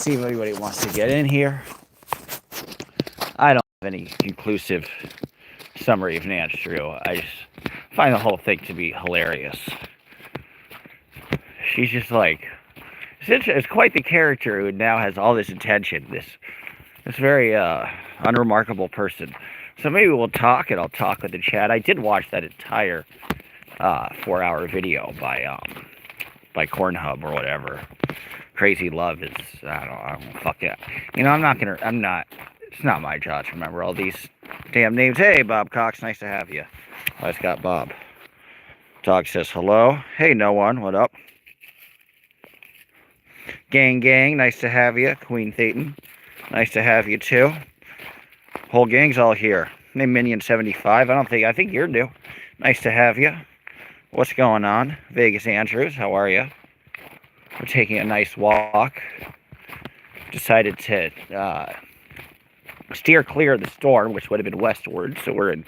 See if anybody wants to get in here. I don't have any conclusive summary of Nance Drew. I just find the whole thing to be hilarious. She's just like, it's quite the character who now has all this attention. This very unremarkable person. So maybe we'll talk, and I'll talk with the chat. I did watch that entire 4-hour video by Cornhub or whatever. Crazy Love is, I don't fuck it. You know, it's not my job to remember all these damn names. Hey, Bob Cox, nice to have you. I just got Bob. Dog says hello. Hey, no one, what up? Gang, nice to have you. Queen Thetan, nice to have you too. Whole gang's all here. Name Minion75, I think you're new. Nice to have you. What's going on? Vegas Andrews, how are you? We're taking a nice walk. Decided to steer clear of the storm, which would have been westward. So we're in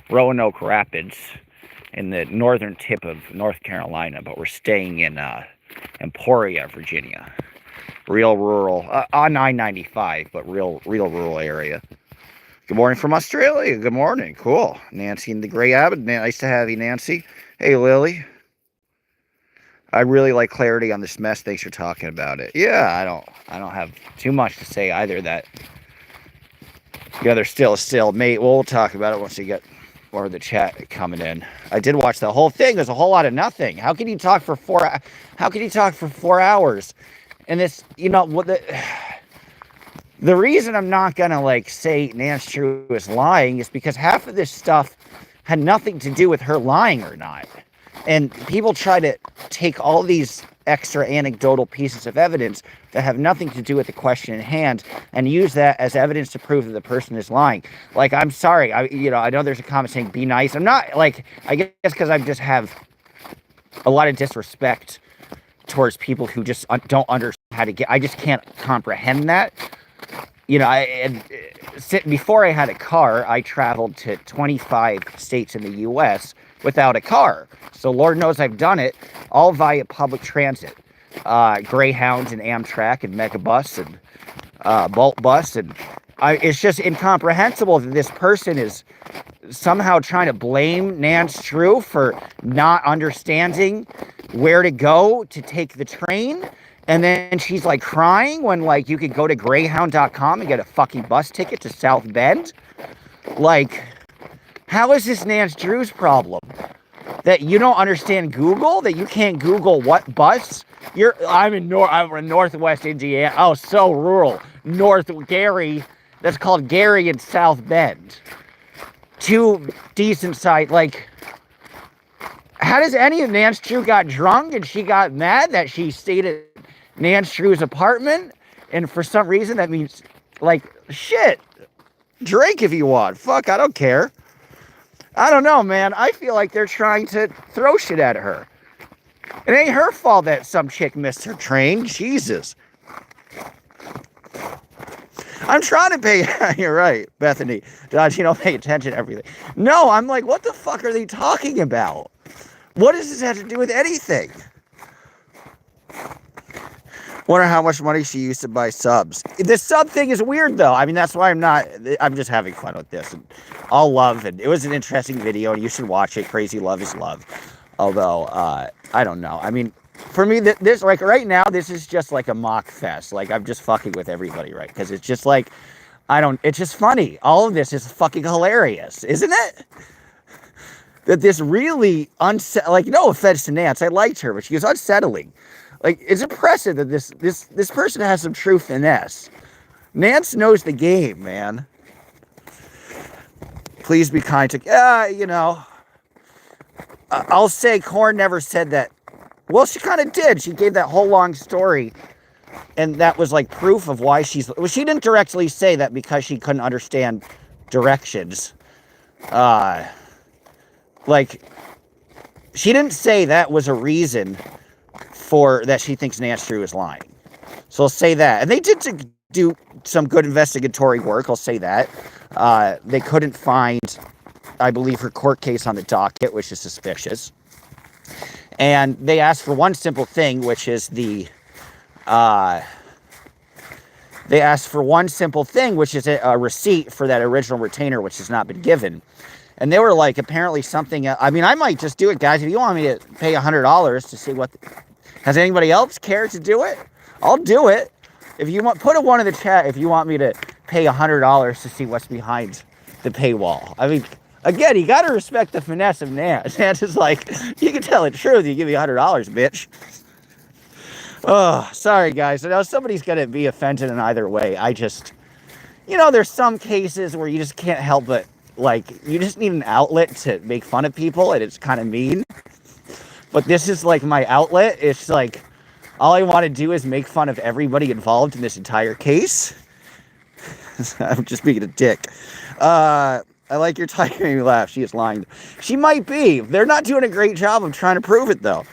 Roanoke Rapids, in the northern tip of North Carolina, but we're staying in Emporia, Virginia. Real rural, on I-95, but real rural area. Good morning from Australia. Good morning. Cool. Nancy and the Grey Abbott. Nice to have you, Nancy. Hey, Lily. I really like clarity on this mess. Thanks for talking about it. Yeah, I don't have too much to say either. That there's still a stalemate. We'll talk about it once you get more of the chat coming in. I did watch the whole thing. There's a whole lot of nothing. How can you talk for 4 hours? And this, you know, what the reason I'm not gonna like say Nance Drew is lying is because half of this stuff had nothing to do with her lying or not. And people try to take all these extra anecdotal pieces of evidence that have nothing to do with the question in hand and use that as evidence to prove that the person is lying. Like, I'm sorry, I know there's a comment saying be nice. I'm not, like, I guess because I just have a lot of disrespect towards people who just don't understand how to get. I just can't comprehend that. You know, before I had a car, I traveled to 25 states in the U.S. without a car. So Lord knows I've done it all via public transit. Greyhound and Amtrak and Megabus and Bolt Bus. And it's just incomprehensible that this person is somehow trying to blame Nance Drew for not understanding where to go to take the train. And then she's like crying when like you could go to greyhound.com and get a fucking bus ticket to South Bend. Like, how is this Nance Drew's problem? That you don't understand Google? That you can't Google what bus? I'm in Northwest Indiana. Oh, so rural. North Gary. That's called Gary and South Bend. Two decent sites. Like, how does any of Nance Drew got drunk and she got mad that she stayed at Nance Drew's apartment? And for some reason that means, like, shit. Drink if you want. Fuck, I don't care. I don't know, man. I feel like they're trying to throw shit at her. It ain't her fault that some chick missed her train. Jesus. I'm trying to pay. You're right, Bethany. Dodge, you don't pay attention to everything. No, I'm like, what the fuck are they talking about? What does this have to do with anything? Wonder how much money she used to buy subs. The sub thing is weird, though. I mean, that's why I'm just having fun with this. And all love, and it was an interesting video, and you should watch it. Crazy Love is Love. Although, I don't know. I mean, for me, this, like, right now, this is just like a mock fest. Like, I'm just fucking with everybody, right? Because it's just like, it's just funny. All of this is fucking hilarious, isn't it? That this really, like, no offense to Nance, I liked her, but she was unsettling. Like, it's impressive that this person has some true finesse. Nance knows the game, man. Please be kind to, you know, I'll say Korn never said that. Well, she kind of did. She gave that whole long story, and that was like proof of why well, she didn't directly say that because she couldn't understand directions. Like, she didn't say that was a reason for that she thinks Nance Drew is lying. So I'll say that. And they did do some good investigatory work, I'll say that. They couldn't find, I believe, her court case on the docket, which is suspicious. And they asked for one simple thing, which is the They asked for one simple thing, which is a receipt for that original retainer, which has not been given. And they were like, apparently something. I mean, I might just do it, guys. If you want me to pay $100 to see what. Has anybody else cared to do it? I'll do it. If you want, put a one in the chat if you want me to pay $100 to see what's behind the paywall. I mean, again, you got to respect the finesse of Nance. Nance is like, you can tell the truth. You give me $100, bitch. Oh, sorry, guys. I know somebody's going to be offended in either way. I just, there's some cases where you just can't help but, like, you just need an outlet to make fun of people, and it's kind of mean. But this is, like, my outlet. It's, like, all I want to do is make fun of everybody involved in this entire case. I'm just being a dick. I like your tiger made me laugh. She is lying. She might be. They're not doing a great job of trying to prove it, though.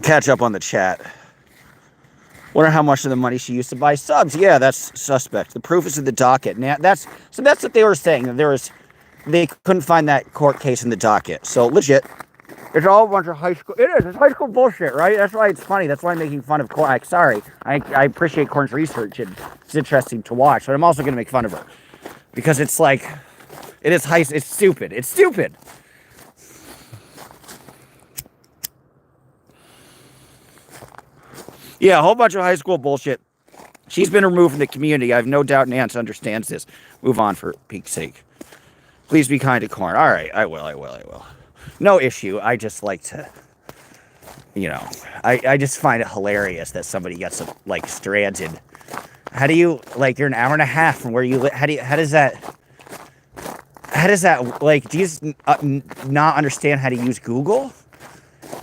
Catch up on the chat. Wonder how much of the money she used to buy subs. Yeah, that's suspect. The proof is in the docket. Now, that's what they were saying. They couldn't find that court case in the docket. So legit. It's all a bunch of high school. It is. It's high school bullshit, right? That's why it's funny. That's why I'm making fun of Corn. Sorry. I appreciate Corn's research, and it's interesting to watch. But I'm also going to make fun of her because it's like, it is high. It's stupid. It's stupid. Yeah, a whole bunch of high school bullshit. She's been removed from the community. I have no doubt Nance understands this. Move on for peak's sake. Please be kind to Corn. All right, I will. No issue. I just like to, I just find it hilarious that somebody gets, like, stranded. How do you, like, you're an hour and a half from where you live. How does that, like, do you just not understand how to use Google?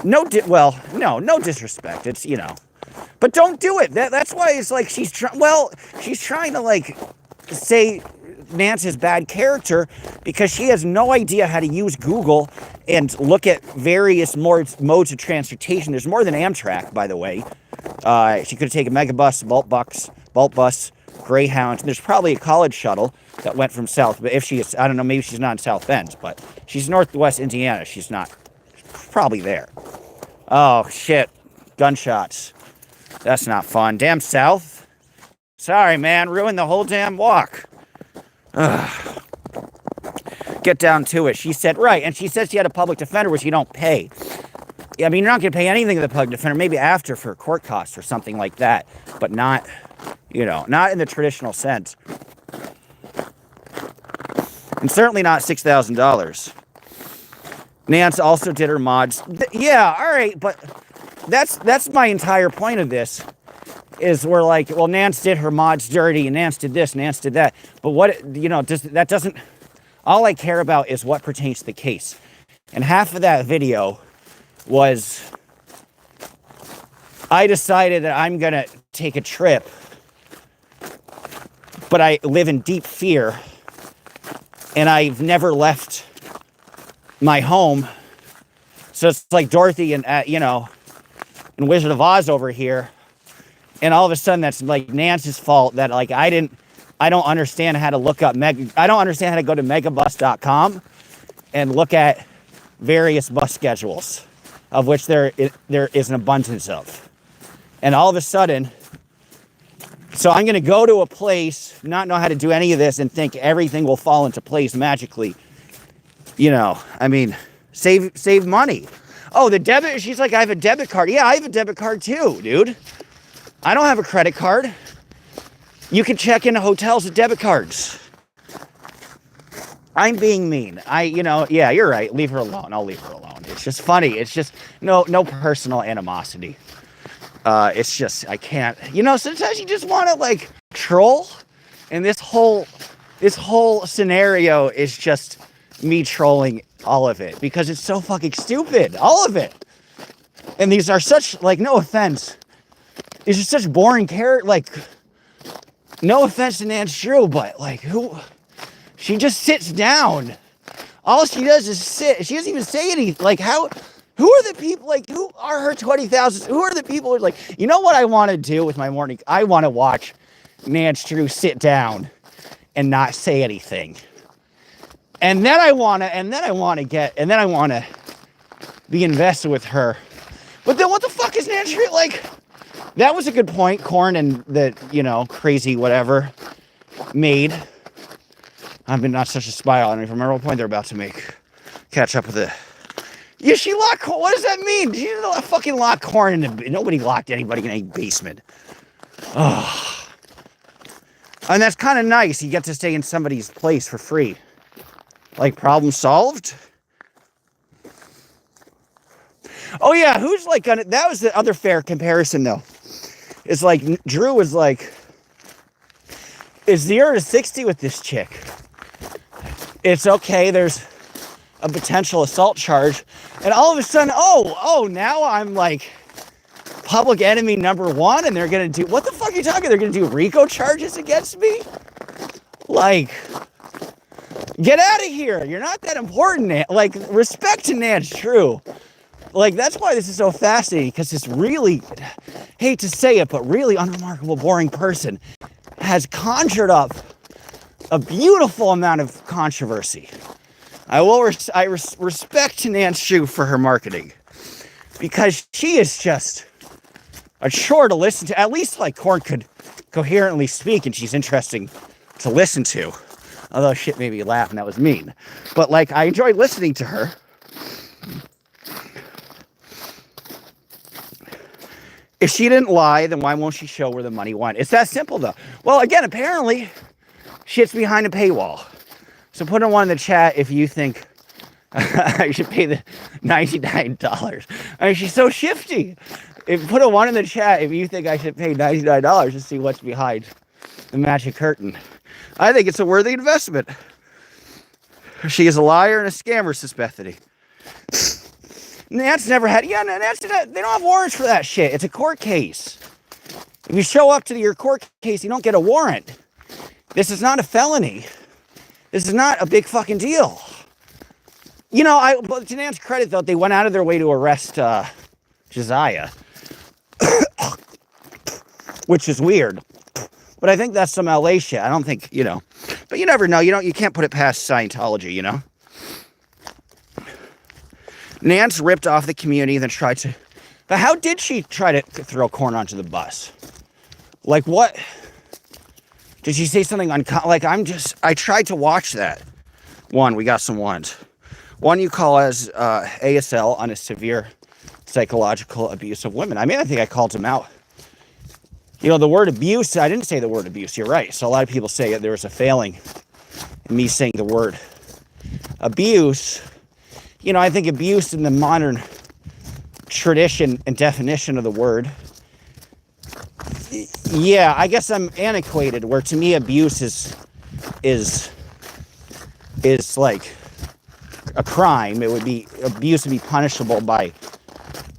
No disrespect. It's, but don't do it. That's why it's like she's trying to, like, say Nance is bad character because she has no idea how to use Google and look at various modes of transportation. There's more than Amtrak, by the way. She could have taken Megabus, Bolt Bus, Greyhound. There's probably a college shuttle that went from South. But if she is, I don't know, maybe she's not in South Bend, but she's Northwest Indiana. She's not. She's probably there. Oh, shit. Gunshots. That's not fun. Damn South. Sorry, man. Ruined the whole damn walk. Ugh. Get down to it. She said, right. And she said she had a public defender, which you don't pay. I mean, you're not going to pay anything to the public defender. Maybe after for court costs or something like that. But not, not in the traditional sense. And certainly not $6,000. Nance also did her mods. Yeah, all right. But that's my entire point of this. Is we're like, well, Nance did her mods dirty, and Nance did this, Nance did that. But that doesn't, all I care about is what pertains to the case. And half of that video was, I decided that I'm going to take a trip, but I live in deep fear, and I've never left my home. So it's like Dorothy and, and Wizard of Oz over here. And all of a sudden, that's like Nance's fault that, like, I don't understand how to look up I don't understand how to go to megabus.com and look at various bus schedules, of which there is an abundance of. And all of a sudden, so I'm going to go to a place, not know how to do any of this, and think everything will fall into place magically. I mean, save money. Oh, the debit, she's like, I have a debit card. Yeah, I have a debit card too, dude. I don't have a credit card. You can check into hotels with debit cards. I'm being mean. Yeah, you're right. Leave her alone. I'll leave her alone. It's just funny. It's just no personal animosity. It's just, I can't, sometimes you just want to, like, troll. And this whole scenario is just me trolling all of it because it's so fucking stupid. All of it. And these are such, like, no offense. These are such boring characters. Like, no offense to Nance Drew, but, like, she just sits down. All she does is sit. She doesn't even say anything. Like, who are the people, like, who are her 20,000? Who are the people who are like, you know what I want to do with my morning? I want to watch Nance Drew sit down and not say anything. And then I want to be invested with her But then what the fuck is Nance like? That was a good point. Korn and the, crazy whatever made. I've been not such a spy. I don't even remember what point they're about to make. Catch up with it. Yeah, she locked Korn. What does that mean? She didn't fucking lock Korn in the... Nobody locked anybody in a basement. Oh. And that's kind of nice. You get to stay in somebody's place for free. Like, problem solved? Oh, yeah, who's like gonna... That was the other fair comparison, though. It's like, Drew was like, it's 0 to 60 with this chick. It's okay, there's a potential assault charge. And all of a sudden, now I'm like public enemy number 1, and they're going to do... What the fuck are you talking? They're going to do Rico charges against me? Like, get out of here. You're not that important. Like, respect to Nance, true. Like, that's why this is so fascinating, because this really, hate to say it, but really unremarkable, boring person has conjured up a beautiful amount of controversy. I respect Nance Shue for her marketing, because she is just a chore to listen to. At least, like, Korn could coherently speak, and she's interesting to listen to. Although shit made me laugh, and that was mean. But, like, I enjoyed listening to her. If she didn't lie, then why won't she show where the money went? It's that simple, though. Well, again, apparently, shit's behind a paywall. So put a 1 in the chat if you think I should pay the $99. I mean, she's so shifty. Put a 1 in the chat if you think I should pay $99 to see what's behind the magic curtain. I think it's a worthy investment. She is a liar and a scammer, says Bethany. Nance never had... Yeah, Nance, they don't have warrants for that shit. It's a court case. If you show up to your court case, you don't get a warrant. This is not a felony. This is not a big fucking deal. But to Nance's credit, though, they went out of their way to arrest Josiah. Which is weird. But I think that's some LA shit. I don't think, But you never know. You can't put it past Scientology, Nance ripped off the community, then tried to... But how did she try to throw Korn onto the bus? Like, what? Did she say something I tried to watch that. We got some ones. One you call as ASL on a severe psychological abuse of women. I think I called him out. The word abuse, I didn't say the word abuse, you're right. So a lot of people say there was a failing in me saying the word abuse. I think abuse in the modern tradition and definition of the word. Yeah, I guess I'm antiquated, where to me abuse is like a crime. Abuse would be punishable by,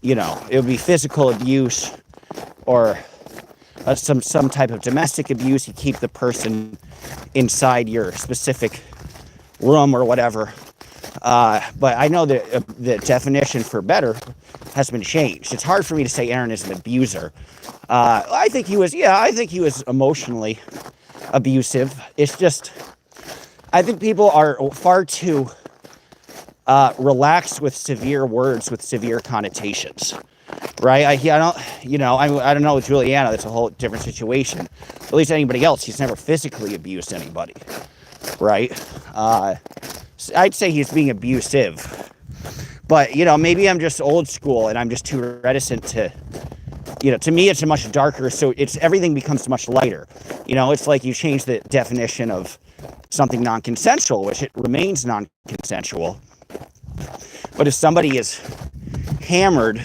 it would be physical abuse or some type of domestic abuse. You keep the person inside your specific room or whatever. But I know that the definition for better has been changed. It's hard for me to say Aaron is an abuser. I think he was emotionally abusive. It's just, I think people are far too relaxed with severe words with severe connotations, right? I don't know with Juliana, that's a whole different situation. At least anybody else, he's never physically abused anybody, right? I'd say he's being abusive, but maybe I'm just old school and I'm just too reticent to, to me it's a much darker, so everything becomes much lighter. It's like you change the definition of something non-consensual, which it remains non-consensual. But if somebody is hammered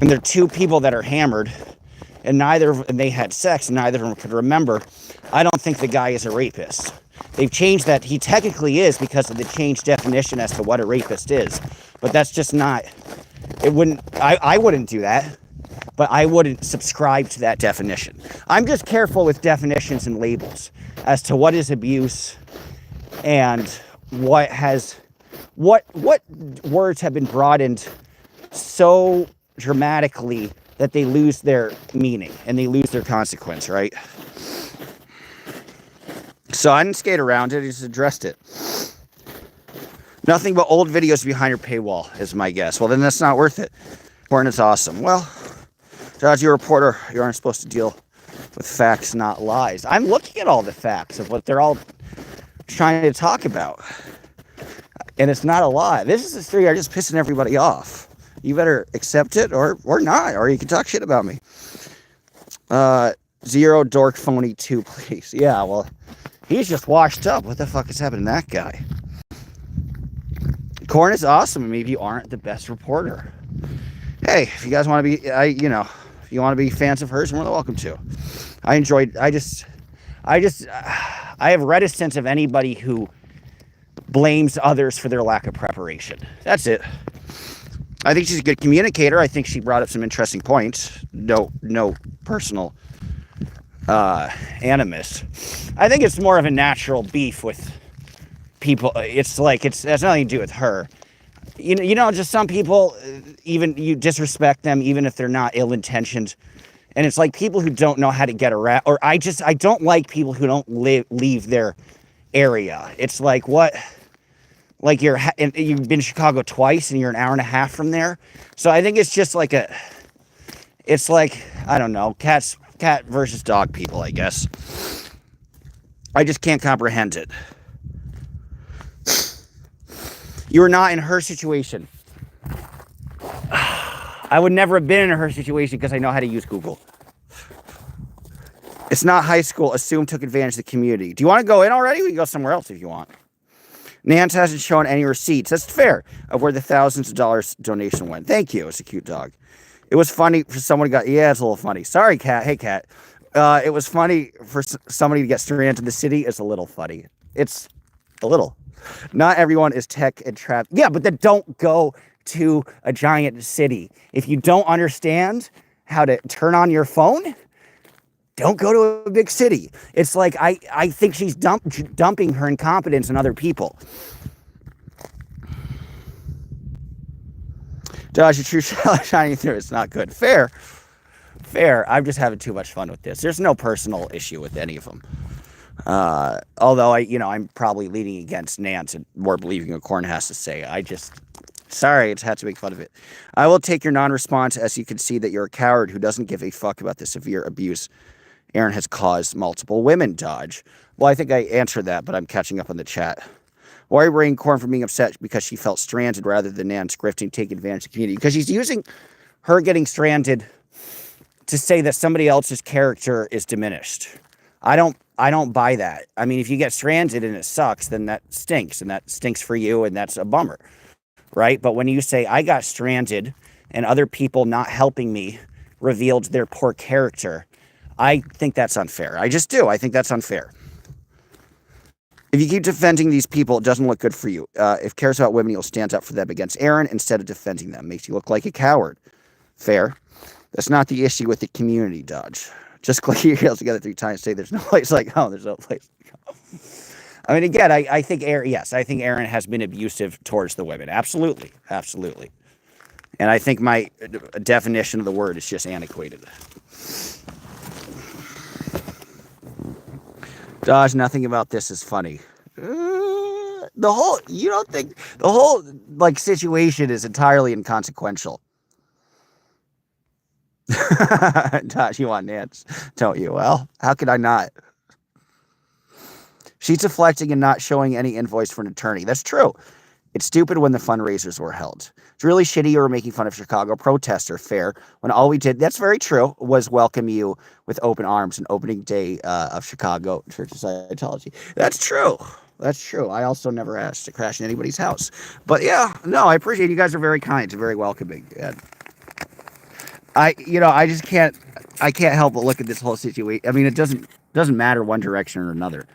and there are two people that are hammered and they had sex and neither of them could remember, I don't think the guy is a rapist. They've changed that. He technically is because of the changed definition as to what a rapist is. But that's just not, I wouldn't do that. But I wouldn't subscribe to that definition. I'm just careful with definitions and labels as to what is abuse and what words have been broadened so dramatically that they lose their meaning and they lose their consequence, right? So I didn't skate around it, I just addressed it. Nothing but old videos behind your paywall is my guess. Well, then that's not worth it. Corn is awesome. Well, Dodge, you're a reporter. You aren't supposed to deal with facts, not lies. I'm looking at all the facts of what they're all trying to talk about. And it's not a lie. This is a theory. You're just pissing everybody off. You better accept it or not, or you can talk shit about me. Zero Dork Phony 2, please. Yeah, well, he's just washed up. What the fuck is happening to that guy? Corn is awesome. Maybe you aren't the best reporter. Hey, if you guys want to be, if you want to be fans of hers, you're more than welcome to. I have reticence of anybody who blames others for their lack of preparation. That's it. I think she's a good communicator. I think she brought up some interesting points. No personal animus. I think it's more of a natural beef with people. It's like it has nothing to do with her. Just some people, even you disrespect them, even if they're not ill-intentioned. And it's like people who don't know how to get around. Or I don't like people who don't leave their area. It's like what? Like you've been to Chicago twice and you're an hour and a half from there. So I think it's just like it's like, I don't know, cat versus dog people, I guess. I just can't comprehend it. You were not in her situation. I would never have been in her situation because I know how to use Google. It's not high school. Assume took advantage of the community. Do you want to go in already? We can go somewhere else if you want. Nance hasn't shown any receipts. That's fair of where the thousands of dollars donation went. Thank you. It's a cute dog. It was funny for someone to yeah, it's a little funny. Sorry, cat. Hey, cat. It was funny for somebody to get stranded in the city. It's a little funny. It's a little. Not everyone is tech and trapped. Yeah, but then don't go to a giant city. If you don't understand how to turn on your phone, don't go to a big city. It's like I think she's dumping her incompetence on other people. Josh, your true shining through. It's not good. Fair. I'm just having too much fun with this. There's no personal issue with any of them. Although I'm probably leaning against Nance and more believing what Corn has to say. Sorry, it's had to make fun of it. I will take your non-response as you can see that you're a coward who doesn't give a fuck about the severe abuse Aaron has caused multiple women. Dodge. Well, I think I answered that, but I'm catching up on the chat. Why are you bringing Corn from being upset because she felt stranded rather than Nance grifting, taking advantage of the community? Because she's using her getting stranded to say that somebody else's character is diminished. I don't buy that. I mean, if you get stranded and it sucks, then that stinks, and that stinks for you, and that's a bummer, right? But when you say, I got stranded and other people not helping me revealed their poor character, I think that's unfair. I just do. I think that's unfair. If you keep defending these people, it doesn't look good for you. If cares about women, you'll stand up for them against Aaron instead of defending them. Makes you look like a coward. Fair. That's not the issue with the community, Dodge. Just click your heels together 3 times. Say there's no place like home. There's no place like home. I mean, again, I think Aaron. Yes, I think Aaron has been abusive towards the women. Absolutely. And I think my definition of the word is just antiquated. Dodge, nothing about this is funny. You don't think the whole situation is entirely inconsequential. Dodge, you want Nance, don't you? Well, how could I not? She's deflecting and not showing any invoice for an attorney. That's true. It's stupid when the fundraisers were held. It's really shitty you were making fun of Chicago protester. Fair. When all we did, that's very true, was welcome you with open arms on opening day of Chicago Church of Scientology. That's true. I also never asked to crash in anybody's house. But yeah, no, I appreciate it. You guys are very kind. It's very welcoming. And I can't help but look at this whole situation. I mean, it doesn't matter one direction or another.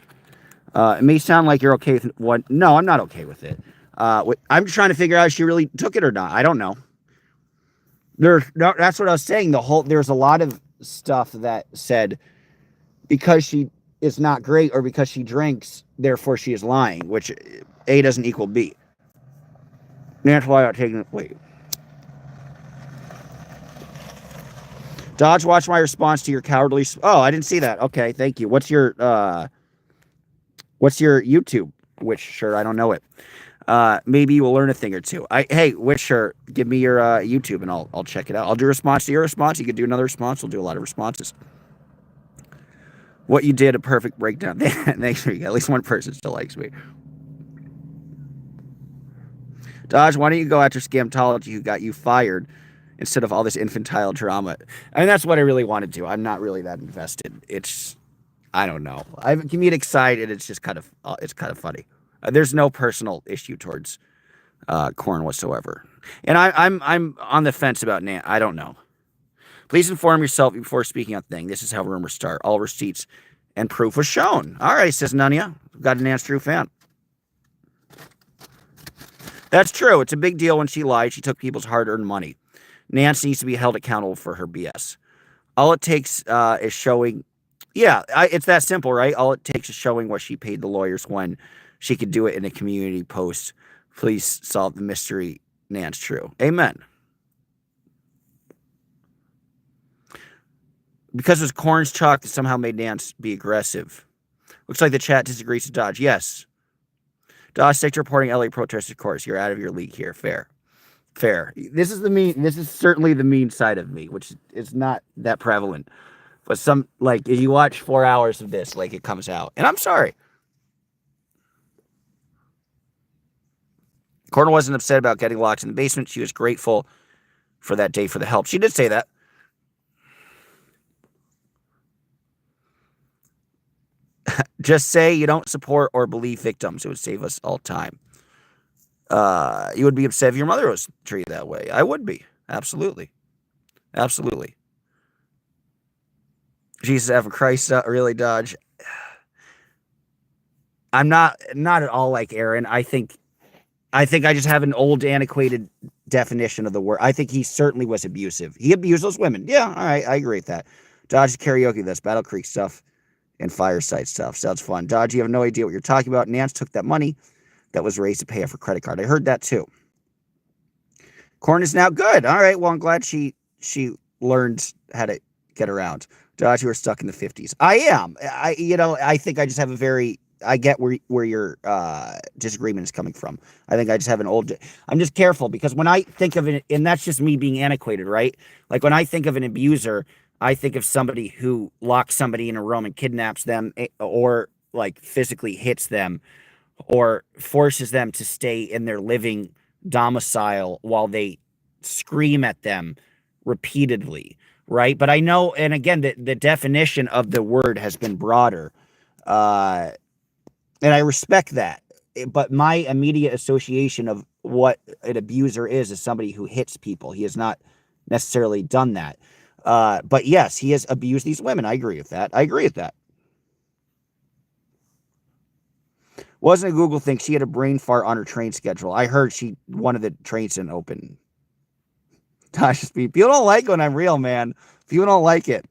It may sound like you're okay with one. No, I'm not okay with it. I'm trying to figure out if she really took it or not. I don't know. That's what I was saying. There's a lot of stuff that said because she is not great or because she drinks, therefore she is lying, which A doesn't equal B. That's why I'm taking it. Wait. Dodge, watch my response to your cowardly. Oh, I didn't see that. Okay, thank you. What's your YouTube? Which, sure, I don't know it. Maybe you will learn a thing or two. Hey, Witcher, give me your YouTube and I'll check it out. I'll do a response to your response. You could do another response. We'll do a lot of responses. What you did, a perfect breakdown. Thanks, Rico. At least one person still likes me. Dodge, why don't you go after Scamtology who got you fired instead of all this infantile drama? I mean, that's what I really want to do. I'm not really that invested. I don't know. I have a comedic side, and it's just kind of funny. There's no personal issue towards Corn whatsoever, and I'm on the fence about Nance. I don't know. Please inform yourself before speaking on thing. This is how rumors start. All receipts and proof was shown. All right, says Nunya. Got a Nance true fan. That's true. It's a big deal when she lied. She took people's hard-earned money. Nance needs to be held accountable for her BS. All it takes is showing... Yeah, it's that simple, right? All it takes is showing what she paid the lawyers when she could do it in a community post. Please solve the mystery. Nance true. Amen. Because it was Corn's chalk that somehow made Nance be aggressive. Looks like the chat disagrees with Dodge. Yes. Dodge, stick to reporting LA protesters, of course. You're out of your league here. Fair. This is certainly the mean side of me, which is not that prevalent. But if you watch 4 hours of this, it comes out. And I'm sorry. Corn wasn't upset about getting locked in the basement. She was grateful for that day for the help. She did say that. Just say you don't support or believe victims. It would save us all time. You would be upset if your mother was treated that way. I would be. Absolutely. Jesus, F Christ, really, Dodge. I'm not at all like Aaron. I think I just have an old, antiquated definition of the word. I think he certainly was abusive. He abused those women. Yeah, all right, I agree with that. Dodge karaoke, this Battle Creek stuff and Fireside stuff. Sounds fun. Dodge, you have no idea what you're talking about. Nance took that money that was raised to pay off her credit card. I heard that too. Corn is now good. All right, well, I'm glad she learned how to get around. Dodge, you are stuck in the 50s. I am. I think I just have I get where your disagreement is coming from. I think I just have I'm just careful because when I think of it, and that's just me being antiquated, right? Like when I think of an abuser, I think of somebody who locks somebody in a room and kidnaps them or physically hits them or forces them to stay in their living domicile while they scream at them repeatedly, right? But I know, and again, the definition of the word has been broader. And I respect that. But my immediate association of what an abuser is somebody who hits people. He has not necessarily done that. But yes, he has abused these women. I agree with that. Wasn't a Google thing. She had a brain fart on her train schedule. I heard one of the trains didn't open. Tasha Speed. People don't like when I'm real, man. People don't like it.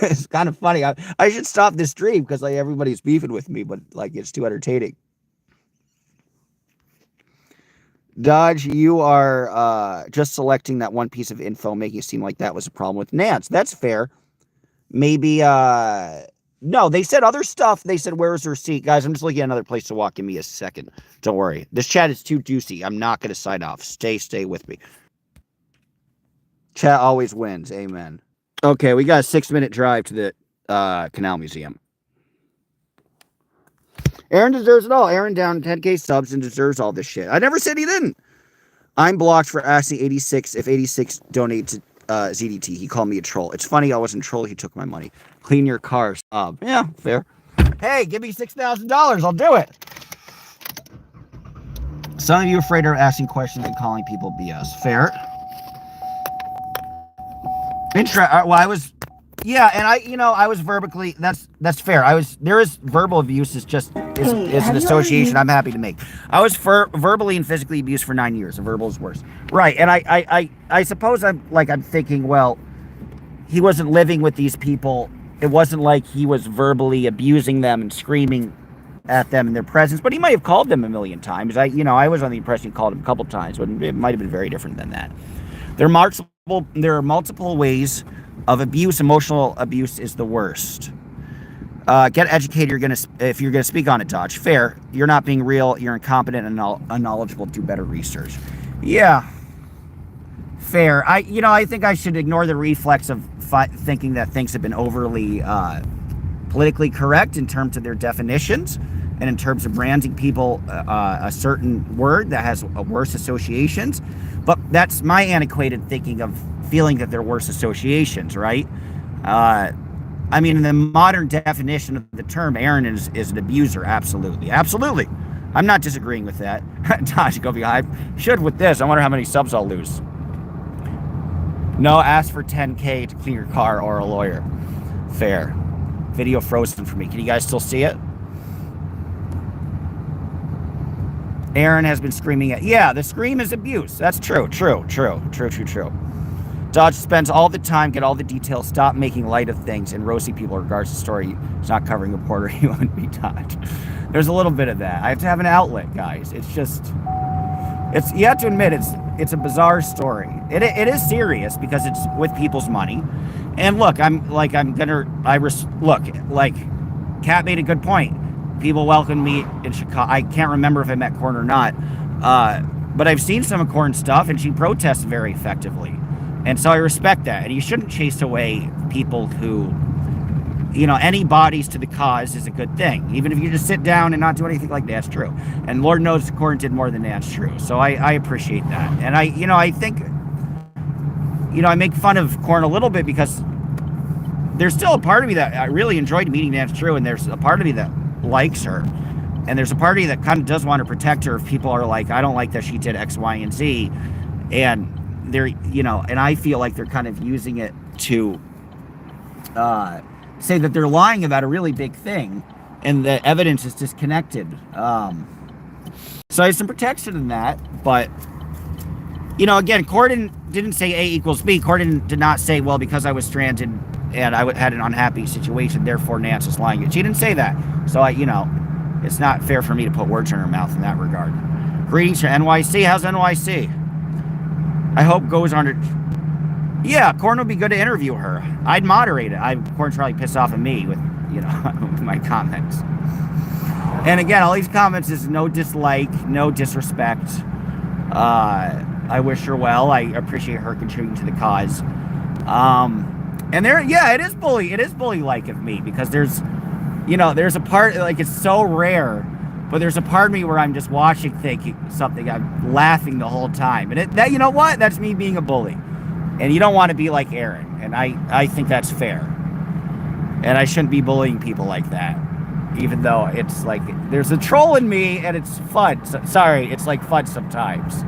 It's kind of funny. I should stop this stream because everybody's beefing with me, but it's too entertaining. Dodge, you are just selecting that one piece of info, making it seem like that was a problem with Nance. That's fair. Maybe, no, they said other stuff. They said, where's the receipt? Guys, I'm just looking at another place to walk. Give me a second. Don't worry. This chat is too juicy. I'm not going to sign off. Stay with me. Chat always wins. Amen. Okay, we got a 6-minute drive to the Canal Museum. Aaron deserves it all. Aaron down 10K subs and deserves all this shit. I never said he didn't. I'm blocked for asking 86 if 86 donate to ZDT. He called me a troll. It's funny, I wasn't a troll. He took my money. Clean your car. Yeah, fair. Hey, give me $6,000. I'll do it. Some of you are afraid of asking questions and calling people BS. Fair. Well, I was... Yeah, and I was verbally, that's fair. There is verbal abuse is an association I'm happy to make. I was verbally and physically abused for 9 years, and verbal is worse. Right, and I suppose I'm thinking, well, he wasn't living with these people. It wasn't like he was verbally abusing them and screaming at them in their presence, but he might have called them a million times. I was on the impression he called them a couple times, but it might have been very different than that. There are multiple ways of abuse. Emotional abuse is the worst. Get educated. If you're gonna speak on it, Dodge. Fair. You're not being real. You're incompetent and unknowledgeable. Do better research. Yeah, fair. I think I should ignore the reflex of thinking that things have been overly politically correct in terms of their definitions and in terms of branding people a certain word that has worse associations. But that's my antiquated thinking of feeling that they're worse associations, right? I mean, in the modern definition of the term, Aaron is an abuser. Absolutely. Absolutely. I'm not disagreeing with that. Dodge, go behind. Should with this. I wonder how many subs I'll lose. No, ask for 10K to clean your car or a lawyer. Fair. Video frozen for me. Can you guys still see it? Aaron has been screaming at... Yeah, the scream is abuse. That's true. True. Dodge spends all the time, get all the details, stop making light of things, and roasting people in regards to the story. He's not covering a reporter. He wouldn't be Dodge. There's a little bit of that. I have to have an outlet, guys. It's just... you have to admit, it's a bizarre story. It is serious because it's with people's money. And look, Kat made a good point. People welcomed me in Chicago. I can't remember if I met Korn or not. But I've seen some of Korn's stuff, and she protests very effectively. And so I respect that. And you shouldn't chase away people who, any bodies to the cause is a good thing. Even if you just sit down and not do anything like that's true. And Lord knows Korn did more than that's true. So I appreciate that. And I think, I make fun of Korn a little bit because there's still a part of me that I really enjoyed meeting Nance True, and there's a part of me that likes her. And there's a part of me that kind of does want to protect her if people are like, I don't like that she did X, Y, and Z. And they're, and I feel like they're kind of using it to say that they're lying about a really big thing and the evidence is disconnected. So there's some protection in that, but again, Corden didn't say A equals B. Corden did not say, well, because I was stranded and I had an unhappy situation, therefore Nance is lying. She didn't say that. So it's not fair for me to put words in her mouth in that regard. Greetings from NYC. How's NYC? I hope goes on to... Yeah, Korn would be good to interview her. I'd moderate it. Korn's probably pissed off at me with, my comments. And again, all these comments is no dislike, no disrespect. I wish her well. I appreciate her contributing to the cause. And it is bully-like of me because there's a part, it's so rare, but there's a part of me where I'm just watching something, I'm laughing the whole time. And that's me being a bully. And you don't want to be like Aaron. And I think that's fair. And I shouldn't be bullying people like that. Even though it's like, there's a troll in me and it's fun. Sorry, it's like fun sometimes.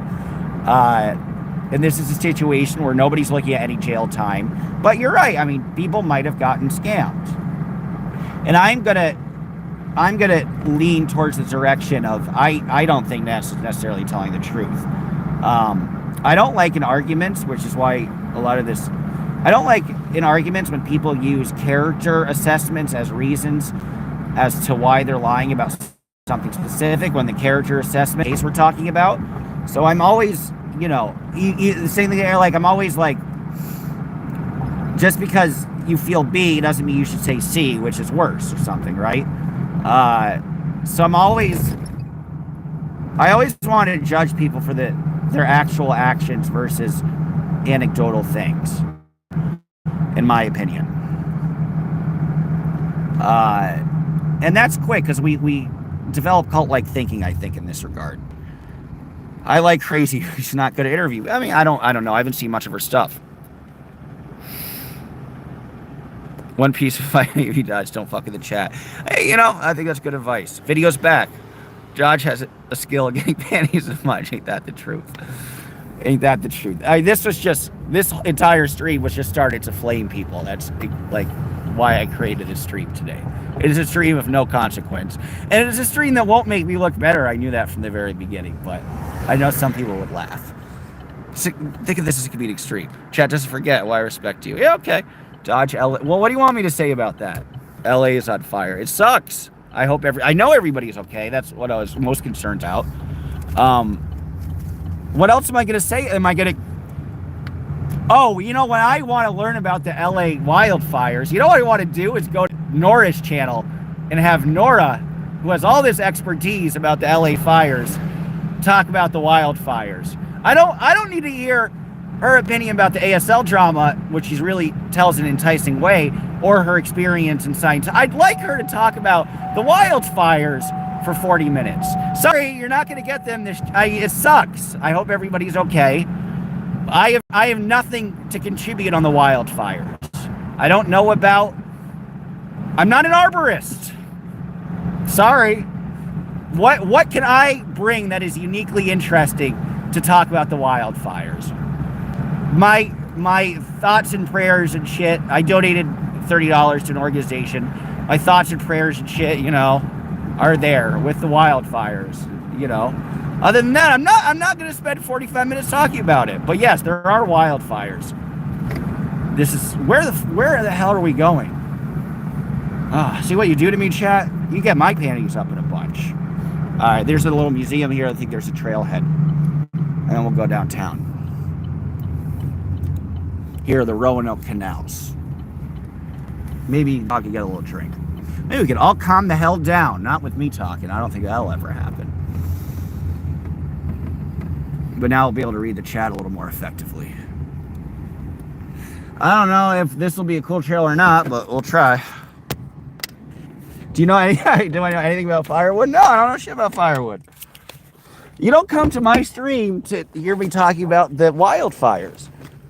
And this is a situation where nobody's looking at any jail time. But you're right. I mean, people might have gotten scammed. And I'm gonna lean towards the direction of I don't think Nance is necessarily telling the truth. I don't like in arguments, which is why a lot of this... I don't like in arguments when people use character assessments as reasons as to why they're lying about something specific when the character assessment case we're talking about. So I'm always, the same thing there, I'm always like, just because you feel B doesn't mean you should say C, which is worse or something, right? So I always want to judge people for their actual actions versus anecdotal things, in my opinion. And that's quick because we develop cult-like thinking, I think, in this regard. I like Crazy. She's not good at interview. I mean, I don't know. I haven't seen much of her stuff. One piece of fight he does. Don't fuck in the chat. Hey, I think that's good advice. Video's back. Dodge has a skill of getting panties as much. Ain't that the truth? Ain't that the truth? This entire stream was just started to flame people. That's why I created this stream today. It is a stream of no consequence. And it is a stream that won't make me look better. I knew that from the very beginning, but I know some people would laugh. Think of this as a comedic stream. Chat doesn't forget why I respect you. Yeah, okay. Dodge LA. Well, what do you want me to say about that? LA is on fire. It sucks. I know everybody's okay. That's what I was most concerned about. What else am I going to say? Am I going to... Oh, when I want to learn about the LA wildfires, what I want to do is go to Nora's channel and have Nora, who has all this expertise about the LA fires, talk about the wildfires. I don't need to hear her opinion about the ASL drama, which she really tells in an enticing way, or her experience in science. I'd like her to talk about the wildfires for 40 minutes. Sorry, you're not going to get them. It sucks. I hope everybody's okay. I have nothing to contribute on the wildfires. I don't know about... I'm not an arborist. Sorry. What can I bring that is uniquely interesting to talk about the wildfires? My thoughts and prayers and shit. I donated $30 to an organization. My thoughts and prayers and shit, you know, are there with the wildfires, you know. Other than that, I'm not going to spend 45 minutes talking about it. But yes, there are wildfires. This is where the hell are we going? See what you do to me, chat? You get my panties up in a bunch. All right, there's a little museum here. I think there's a trailhead. And then we'll go downtown. Here are the Roanoke canals. Maybe I could get a little drink. Maybe we could all calm the hell down. Not with me talking. I don't think that'll ever happen. But now we'll be able to read the chat a little more effectively. I don't know if this will be a cool trail or not, but we'll try. Do I know anything about firewood? No, I don't know shit about firewood. You don't come to my stream to hear me talking about the wildfires.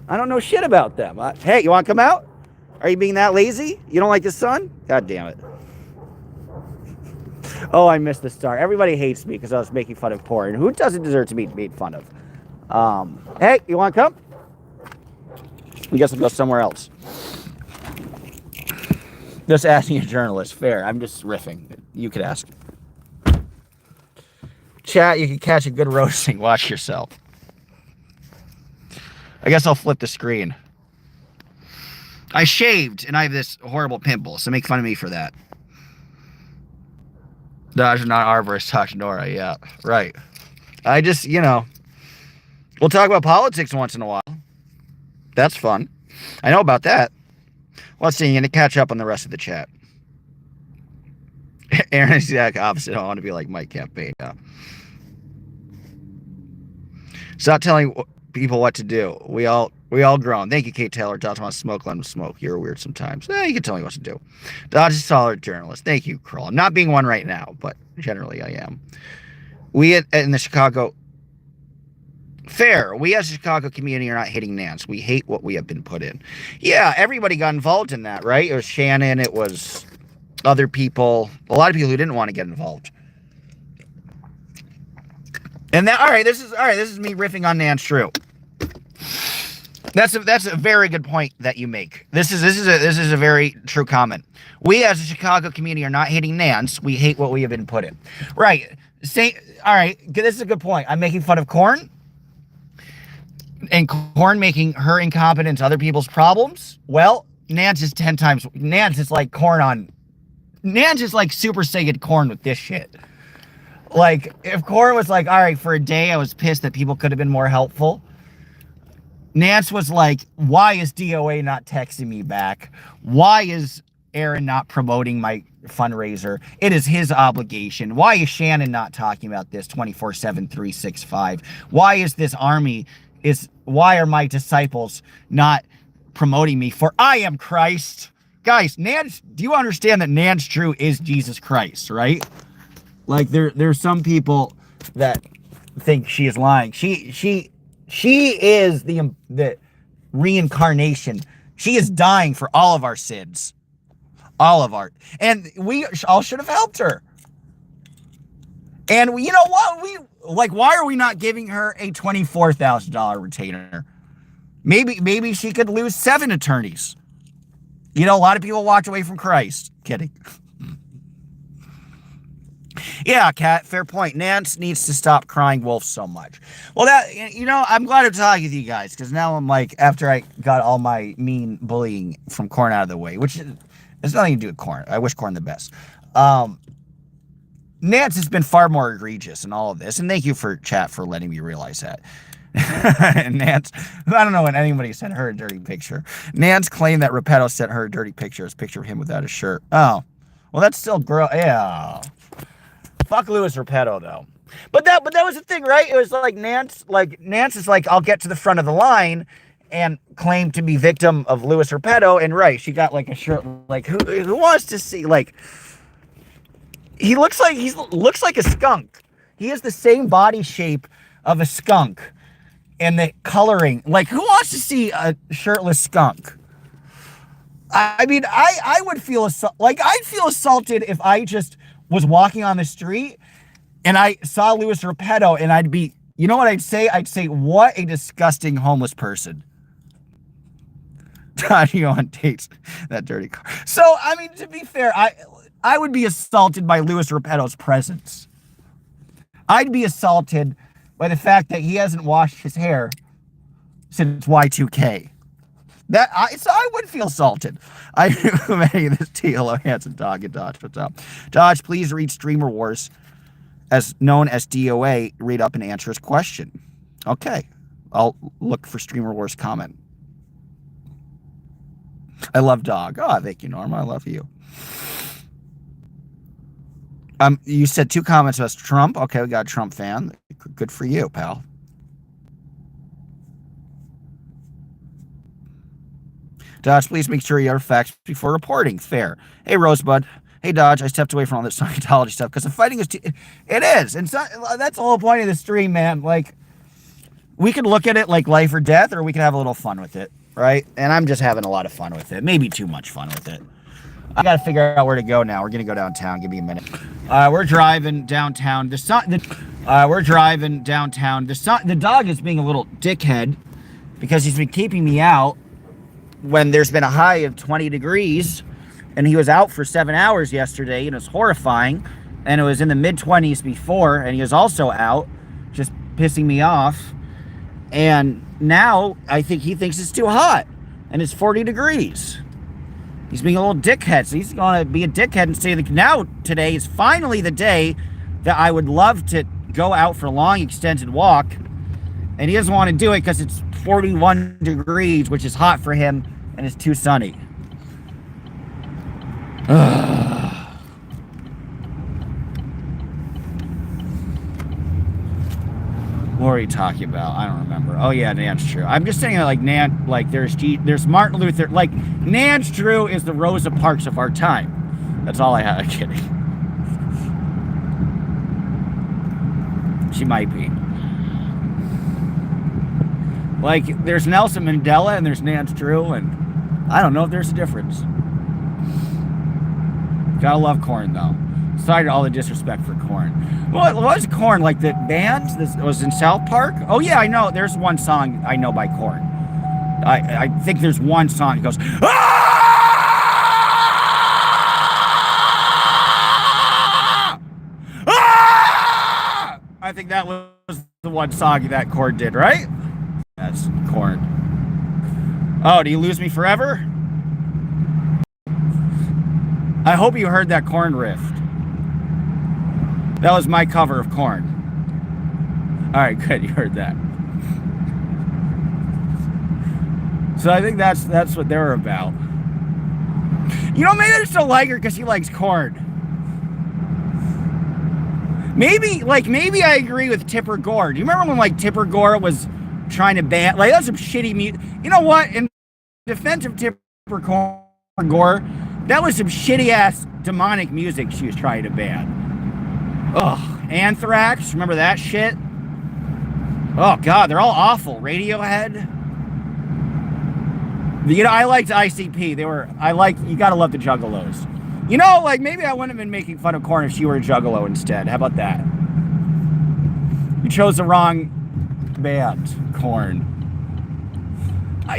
I don't know shit about them. Hey, you want to come out? Are you being that lazy? You don't like the sun? God damn it. Oh, I missed the start. Everybody hates me because I was making fun of porn. Who doesn't deserve to be made fun of? Hey, you want to come? I guess I'll go somewhere else. Just asking a journalist. Fair. I'm just riffing. You could ask. Chat, you can catch a good roasting. Watch yourself. I guess I'll flip the screen. I shaved, and I have this horrible pimple, so make fun of me for that. Dodge, not arborist, talk Nora. Yeah, right. I just, you know, we'll talk about politics once in a while. That's fun. I know about that. Let's see, you're going to catch up on the rest of the chat. Aaron is the exact opposite. I want to be like Mike Campaign. Yeah. Stop telling people what to do. We all grown. Thank you, Kate Taylor. Dodge wants to smoke, let him smoke. You're weird sometimes. You can tell me what to do. Dodge is a solid journalist. Thank you, Kroll. I'm not being one right now, but generally I am. We in the Chicago... Fair. We as a Chicago community are not hating Nance. We hate what we have been put in. Yeah, everybody got involved in that, right? It was Shannon. It was other people. A lot of people who didn't want to get involved. And that, all right, this is me riffing on Nance Drew. That's a very good point that you make. This is a very true comment. We as a Chicago community are not hating Nance. We hate what we have been put in. Right. All right, this is a good point. I'm making fun of Corn. And Corn making her incompetence other people's problems. Well, Nance is 10 times. Nance is like Corn on. Nance is like Super Saiyan Corn with this shit. Like, if Corn was like, all right, for a day I was pissed that people could have been more helpful. Nance was like, why is DOA not texting me back? Why is Aaron not promoting my fundraiser? It is his obligation. Why is Shannon not talking about this 24/7, 365? Why is this army... why are my disciples not promoting me? For I am Christ. Guys, Nance, do you understand that Nance Drew is Jesus Christ, right? Like there's some people that think she is lying. She is the reincarnation. She is dying for all of our sins. All of our, and we all should have helped her. And you know what? Why are we not giving her a $24,000 retainer? Maybe she could lose 7 attorneys. You know, a lot of people walked away from Christ. Kidding. Yeah, Kat, fair point. Nance needs to stop crying wolf so much. Well, I'm glad to talk with you guys, because now I'm like, after I got all my mean bullying from Corn out of the way, which has nothing to do with Corn. I wish Corn the best. Nance has been far more egregious in all of this, and thank you for chat for letting me realize that. And Nance, I don't know when anybody sent her a dirty picture. Nance claimed that Repetto sent her a dirty picture. It's a picture of him without a shirt. Oh, well, that's still gross. Yeah. Fuck Louis Repetto, though. But that was the thing, right? It was like Nance is like, I'll get to the front of the line and claim to be victim of Louis Repetto. And right, she got like a shirt. Like, who wants to see, like, he looks like a skunk. He has the same body shape of a skunk. And the coloring, like, who wants to see a shirtless skunk? I mean, I would feel like I'd feel assaulted if I just was walking on the street and I saw Louis Repetto, and I'd be, you know what I'd say? I'd say, what a disgusting homeless person. You on dates, that dirty car. So, I mean, to be fair, I would be assaulted by Louis Repetto's presence. I'd be assaulted by the fact that he hasn't washed his hair since Y2K. So I would feel assaulted. I knew many of this tea. Hello, handsome dog and Dodge. What's up? Dodge, please read Streamer Wars, as known as DOA, read up and answer his question. Okay. I'll look for Streamer Wars comment. I love dog. Oh, thank you, Norma. I love you. You said 2 comments about Trump. Okay, we got a Trump fan. Good for you, pal. Dodge, please make sure you have facts before reporting. Fair. Hey, Rosebud. Hey, Dodge, I stepped away from all this Scientology stuff because the fighting is it is. And so, that's the whole point of the stream, man. Like, we could look at it like life or death, or we could have a little fun with it, right? And I'm just having a lot of fun with it. Maybe too much fun with it. I got to figure out where to go now. We're going to go downtown. Give me a minute. We're driving downtown. We're driving downtown. The dog is being a little dickhead because he's been keeping me out when there's been a high of 20 degrees, and he was out for 7 hours yesterday, and it was horrifying, and it was in the mid-20s before, and he was also out, just pissing me off, and now I think he thinks it's too hot, and it's 40 degrees. He's being a little dickhead, so he's going to be a dickhead and say that now today is finally the day that I would love to go out for a long extended walk, and he doesn't want to do it because it's 41 degrees, which is hot for him, and it's too sunny. What are you talking about? I don't remember. Oh yeah, Nance True. I'm just saying, like, Nance, like, there's Martin Luther, like, Nance True is the Rosa Parks of our time. That's all I had. I'm kidding. She might be. Like, there's Nelson Mandela and there's Nance True, and I don't know if there's a difference. Gotta love Korn, though. Sorry to all the disrespect for Korn. What was Korn? Like, the band that was in South Park? Oh, yeah, I know. There's one song I know by Korn. I think there's one song that goes, "Ah! Ah!" I think that was the one song that Korn did, right? That's Korn. Oh, do you lose me forever? I hope you heard that Korn riff. That was my cover of Korn. All right, good. You heard that. So I think that's what they were about. You know, maybe I just don't like her because she likes Korn. Maybe I agree with Tipper Gore. Do you remember when, like, Tipper Gore was trying to ban, like, that's some shitty music. You know what? In defense of Tipper Gore, that was some shitty ass demonic music she was trying to ban. Ugh, Anthrax, remember that shit? Oh god, they're all awful. Radiohead. You know, I liked ICP. You gotta love the Juggalos. You know, like, maybe I wouldn't have been making fun of Korn if she were a Juggalo instead. How about that? You chose the wrong band, Korn.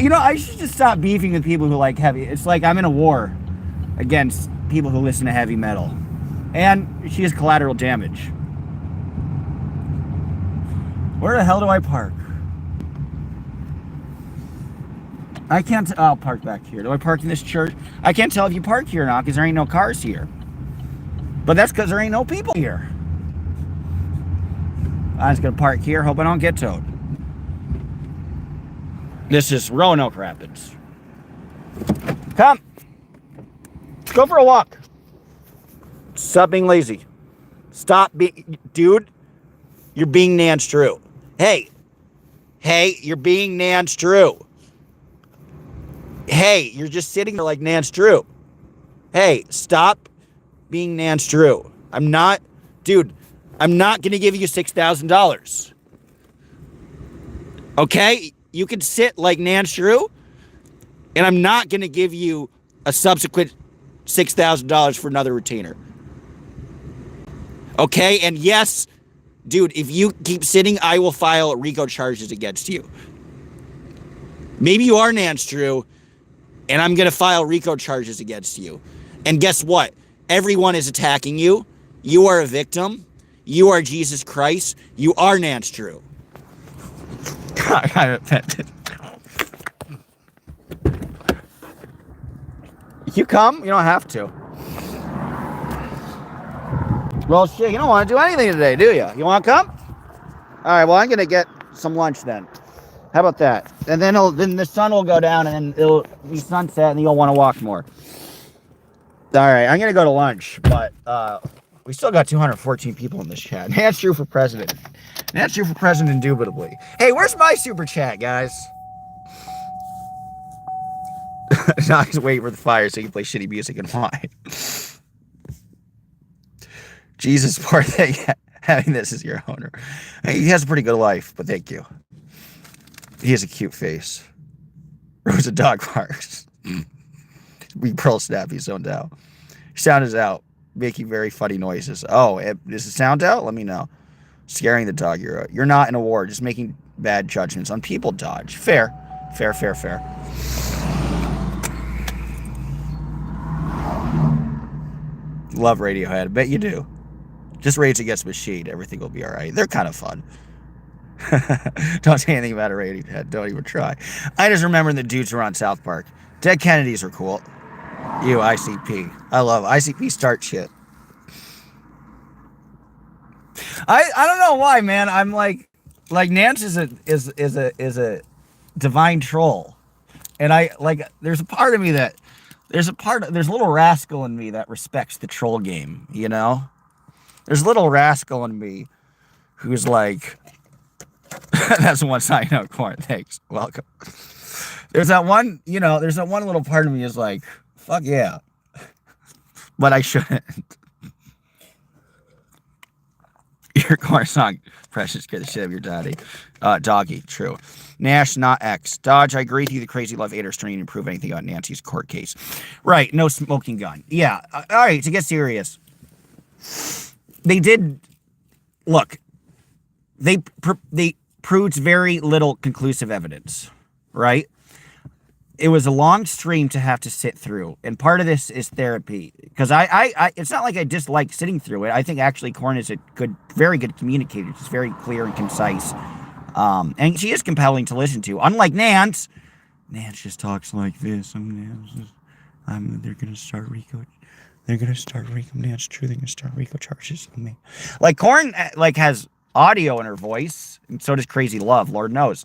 You know, I should just stop beefing with people who like heavy. It's like I'm in a war against people who listen to heavy metal. And she has collateral damage. Where the hell do I park? I can't, I'll park back here. Do I park in this church? I can't tell if you park here or not because there ain't no cars here. But that's because there ain't no people here. I'm just gonna park here, hope I don't get towed. This is Roanoke Rapids. Come. Let's go for a walk. Stop being lazy. Stop being... Dude, you're being Nance Drew. Hey, you're being Nance Drew. Hey, you're just sitting there like Nance Drew. Hey, stop being Nance Drew. I'm not going to give you $6,000. Okay? You can sit like Nance Drew, and I'm not going to give you a subsequent $6,000 for another retainer. Okay? And yes, dude, if you keep sitting, I will file Rico charges against you. Maybe you are Nance Drew, and I'm going to file Rico charges against you. And guess what? Everyone is attacking you. You are a victim. You are Jesus Christ. You are Nance Drew. You come? You don't have to. Well, shit, you don't want to do anything today, do you? You want to come? All right, well, I'm going to get some lunch then. How about that? And then the sun will go down, and then it'll be sunset, and you'll want to walk more. All right, I'm going to go to lunch, but we still got 214 people in this chat. Nance Drew for president. Nance Drew for president, indubitably. Hey, where's my super chat, guys? Now he's waiting for the fire so he can play shitty music and wine. Jesus, poor thing, having this as your owner. He has a pretty good life, but thank you. He has a cute face. Rosa dog barks. We pearl snap, he's zoned out. Sound is out, making very funny noises. Oh, is the sound out? Let me know. Scaring the dog. You're not in a war, just making bad judgments on people. Dodge. Fair. Love Radiohead. I bet you do. Just Rage Against the Machine. Everything will be all right. They're kind of fun. Don't say anything about a Radiohead. Don't even try. I just remember the dudes who were on South Park. Dead Kennedys are cool. You, ICP. I love ICP start shit. I don't know why, man. I'm like Nance is a divine troll. And there's a little rascal in me that respects the troll game, you know? There's a little rascal in me who's like, that's one side note, Corn. Thanks. Welcome. There's that one little part of me is like, fuck yeah. But I shouldn't. Your car song, Precious, scared the shit out of your daddy. Doggy, true. Nash, not X. Dodge, I agree with you. The crazy love 8 are starting to improve anything on Nancy's court case. Right, no smoking gun. Yeah, all right, to get serious. They did, look, they proved very little conclusive evidence, right? It was a long stream to have to sit through, and part of this is therapy. Because I it's not like I dislike sitting through it. I think actually Corn is a very good communicator. She's very clear and concise, and she is compelling to listen to. Unlike Nance, Nance just talks like this. They're gonna start Rico. They're gonna start Rico. Nance, true. They're gonna start Rico charges on me. Like Corn, has audio in her voice, and so does Crazy Love. Lord knows.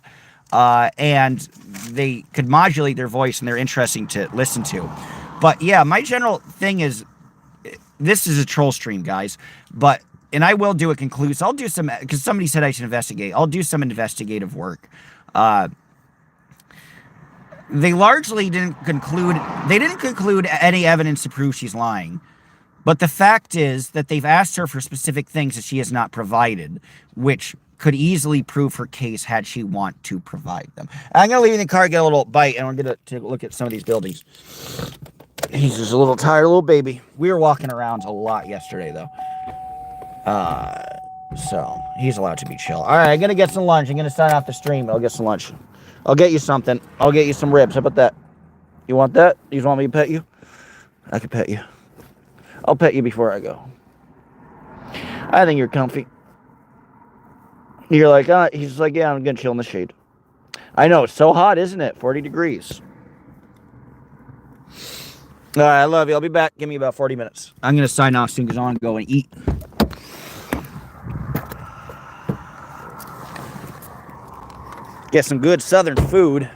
And they could modulate their voice, and they're interesting to listen to. But yeah, my general thing is, this is a troll stream, guys. And I will do a conclusive. I'll do some, because somebody said I should investigate. I'll do some investigative work. They largely didn't conclude any evidence to prove she's lying. But the fact is that they've asked her for specific things that she has not provided, which could easily prove her case had she want to provide them. I'm going to leave in the car, get a little bite, and we're going to take a look at some of these buildings. He's just a little tired, little baby. We were walking around a lot yesterday, though. So he's allowed to be chill. All right, I'm going to get some lunch. I'm going to sign off the stream. I'll get some lunch. I'll get you something. I'll get you some ribs. How about that? You want that? You want me to pet you? I can pet you. I'll pet you before I go. I think you're comfy. You're like, he's like, yeah, I'm going to chill in the shade. I know, it's so hot, isn't it? 40 degrees. All right, I love you. I'll be back. Give me about 40 minutes. I'm going to sign off soon because I want to go and eat. Get some good southern food.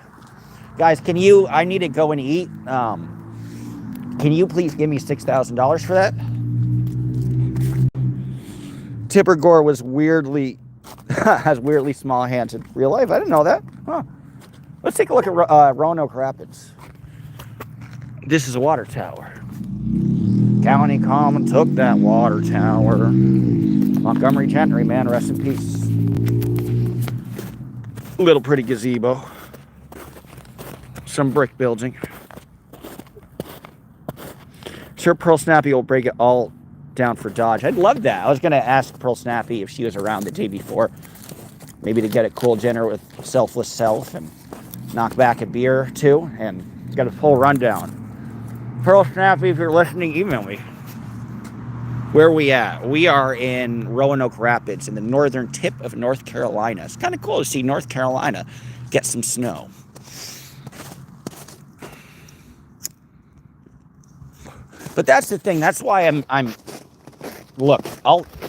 Guys, can you, I need to go and eat. Can you please give me $6,000 for that? Tipper Gore was weirdly, has weirdly small hands in real life. I didn't know that. Huh. Let's take a look at Roanoke Rapids. This is a water tower. County Common took that water tower. Montgomery Gentry, man, rest in peace. Little pretty gazebo. Some brick building. Sure, Pearl Snappy will break it all down for Dodge. I'd love that. I was going to ask Pearl Snappy if she was around the day before. Maybe to get a cool dinner with Selfless Self and knock back a beer or two and get a full rundown. Pearl Snappy, if you're listening, email me. Where are we at? We are in Roanoke Rapids in the northern tip of North Carolina. It's kind of cool to see North Carolina get some snow. But that's the thing. That's why I'm look,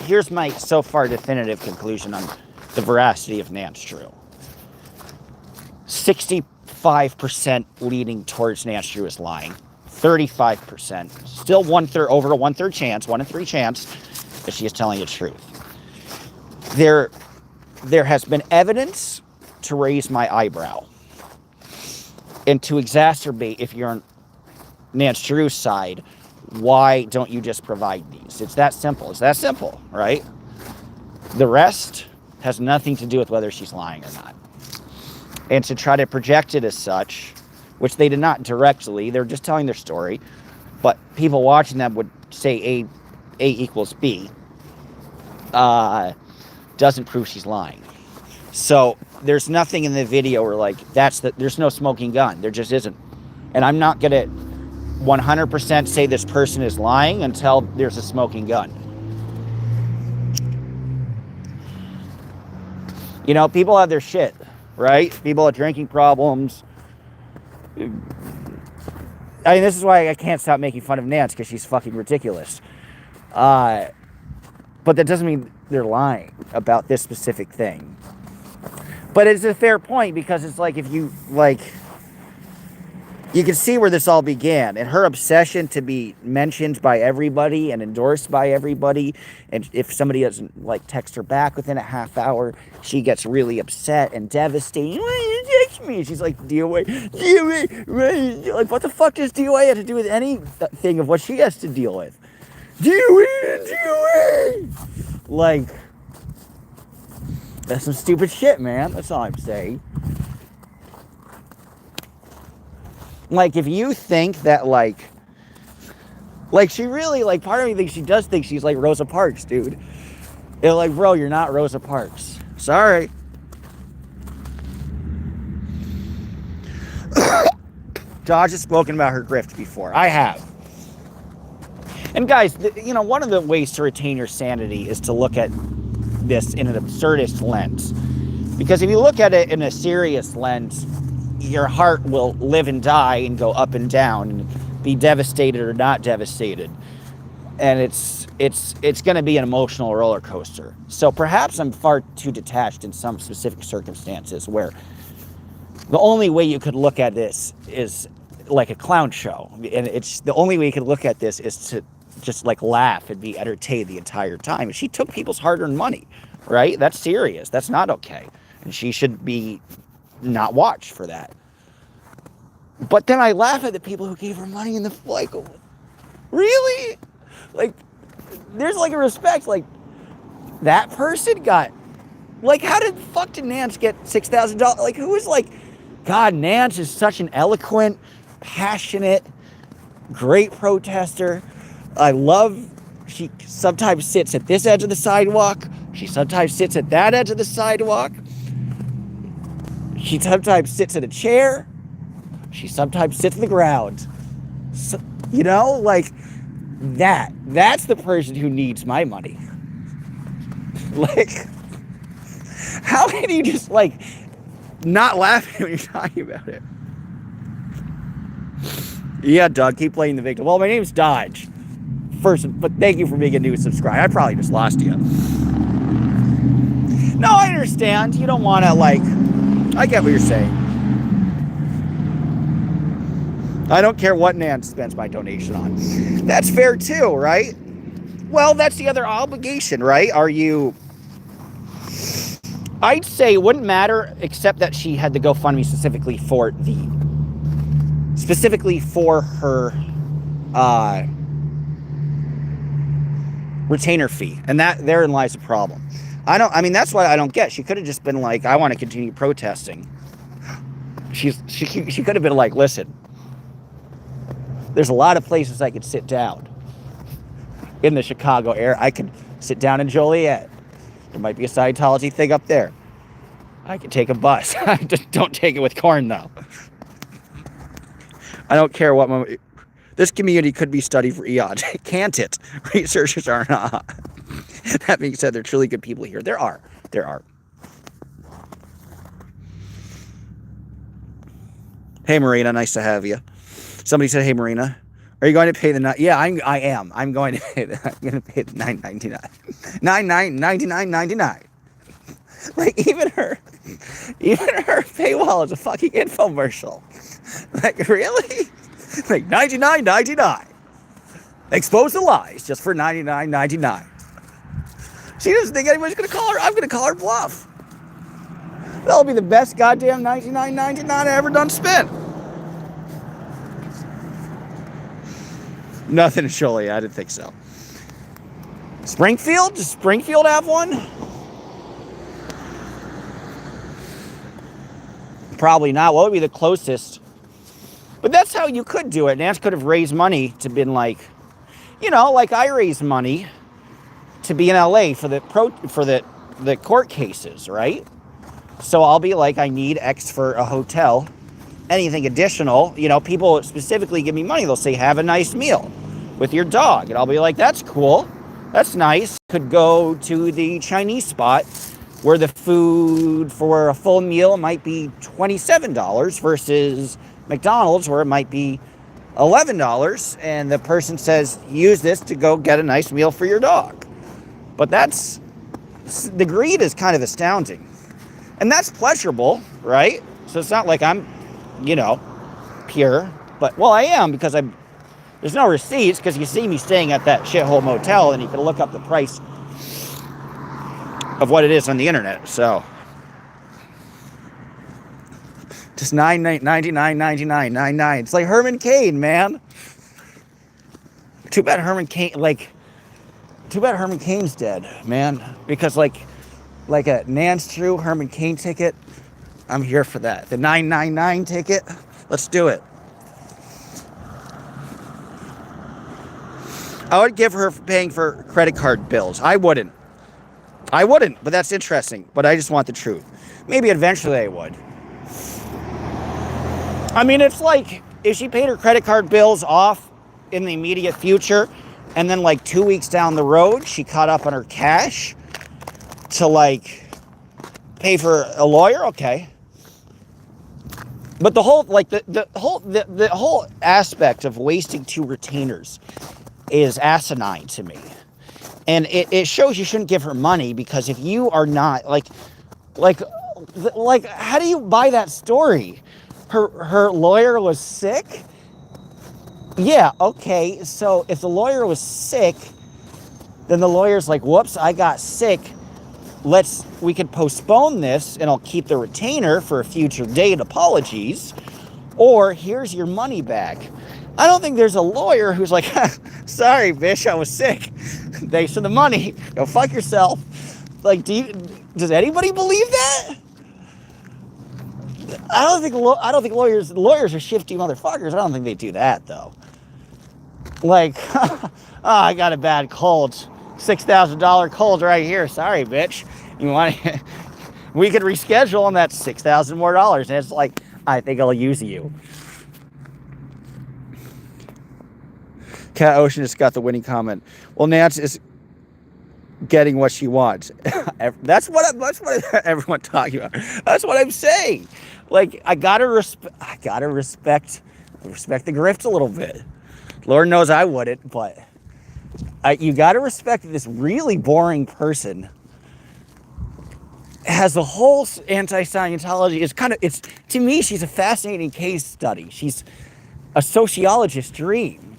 here's my so far definitive conclusion on the veracity of Nance Drew. 65% leaning towards Nance Drew is lying. 35%. Still over a 1/3 chance, 1 in 3 chance that she is telling the truth. There has been evidence to raise my eyebrow and to exacerbate, if you're on Nance Drew's side, why don't you just provide these? It's that simple. It's that simple, right? The rest has nothing to do with whether she's lying or not. And to try to project it as such, which they did not directly, they're just telling their story, but people watching them would say A equals B, doesn't prove she's lying. So there's nothing in the video where like, there's no smoking gun. There just isn't. And I'm not going to 100% say this person is lying until there's a smoking gun. You know, people have their shit, right? People have drinking problems. I mean, this is why I can't stop making fun of Nance, because she's fucking ridiculous. But that doesn't mean they're lying about this specific thing. But it's a fair point, because it's like, if you, like, you can see where this all began, and her obsession to be mentioned by everybody and endorsed by everybody, and if somebody doesn't like text her back within a half hour, she gets really upset and devastated. Why didn't you text me? She's like, DOA, like, what the fuck does DOA have to do with anything of what she has to deal with? DOA, like, that's some stupid shit, man. That's all I'm saying. Like, if you think that, like she really, like, part of me thinks she does think she's like Rosa Parks, dude. They're like, bro, you're not Rosa Parks. Sorry. Dodge has spoken about her grift before. I have. And guys, you know, one of the ways to retain your sanity is to look at this in an absurdist lens. Because if you look at it in a serious lens, your heart will live and die and go up and down and be devastated or not devastated. And it's going to be an emotional roller coaster. So perhaps I'm far too detached in some specific circumstances where the only way you could look at this is like a clown show. And it's the only way you could look at this is to just like laugh and be entertained the entire time. And she took people's hard-earned money, right? That's serious. That's not okay. And she should be not watched for that. But then I laugh at the people who gave her money in the, like, really? Like, there's like a respect, like, that person got, like, how did fuck did Nance get $6,000? Like, who was like, God, Nance is such an eloquent, passionate, great protester. I love, she sometimes sits at this edge of the sidewalk. She sometimes sits at that edge of the sidewalk. She sometimes sits in a chair. She sometimes sits on the ground. So, you know, like, that's the person who needs my money. Like, how can you just, like, not laugh when you're talking about it? Yeah, Doug, keep playing the victim. Well, my name's Dodge. First, but thank you for being a new subscriber. I probably just lost you. No, I understand. You don't want to, like, I get what you're saying. I don't care what Nance spends my donation on. That's fair too, right? Well, that's the other obligation, right? I'd say it wouldn't matter, except that she had the GoFundMe specifically for her retainer fee, and that therein lies the problem. That's what I don't get. She could have just been like, I want to continue protesting. She could have been like, listen, there's a lot of places I could sit down in the Chicago area. I could sit down in Joliet. There might be a Scientology thing up there. I could take a bus. Just don't take it with corn, though. I don't care what this community could be studied for eons. Can't it? Researchers are not. That being said, there are truly good people here. There are. Hey, Marina, nice to have you. Somebody said, hey, Marina, are you going to pay the Yeah, I am. I'm going to pay the $9.99. $9.99.99. Like, even her paywall is a fucking infomercial. Like, really? Like, $99.99. Expose the lies just for $99.99. She doesn't think anybody's going to call her. I'm going to call her bluff. That'll be the best goddamn $99.99 I ever done spent. Nothing in Joliet. I didn't think so. Springfield? Does Springfield have one? Probably not. What would be the closest? But that's how you could do it. Nance could have raised money to been like, like I raised money to be in LA for the court cases, right? So I'll be like, I need X for a hotel. Anything additional, people specifically give me money. They'll say, have a nice meal with your dog. And I'll be like, that's cool. That's nice. Could go to the Chinese spot where the food for a full meal might be $27 versus McDonald's where it might be $11. And the person says, use this to go get a nice meal for your dog. But the greed is kind of astounding. And that's pleasurable, right? So it's not like I'm pure, but I am because there's no receipts because you see me staying at that shithole motel and you can look up the price of what it is on the internet. So just $9.99.99. It's like Herman Cain, man. Too bad Herman Cain's dead, man. Because like a Nance True Herman Cain ticket, I'm here for that. The 999 ticket, let's do it. I would give her paying for credit card bills. I wouldn't, but that's interesting. But I just want the truth. Maybe eventually I would. It's like if she paid her credit card bills off in the immediate future, and then like 2 weeks down the road, she caught up on her cash to pay for a lawyer. Okay. But the whole the whole aspect of wasting two retainers is asinine to me. And it shows you shouldn't give her money because if you are not like how do you buy that story? Her lawyer was sick? Yeah, okay. So if the lawyer was sick, then the lawyer's like, whoops, I got sick. We could postpone this and I'll keep the retainer for a future date. Apologies. Or here's your money back. I don't think there's a lawyer who's like, sorry, bitch, I was sick. Thanks for the money. Go fuck yourself. Like, does anybody believe that? I don't think lawyers are shifty motherfuckers. I don't think they do that though. Like, oh, I got a bad cold. $6,000 cold right here. Sorry, bitch. You want it? We could reschedule and that's $6,000 more. And it's like, I think I'll use you. Cat Ocean just got the winning comment. Well, Nance is getting what she wants. That's what everyone talking about. That's what I'm saying. Like, I gotta respect the grifts a little bit. Lord knows I wouldn't, but you gotta respect that this really boring person has the whole anti-Scientology. To me, she's a fascinating case study. She's a sociologist's dream.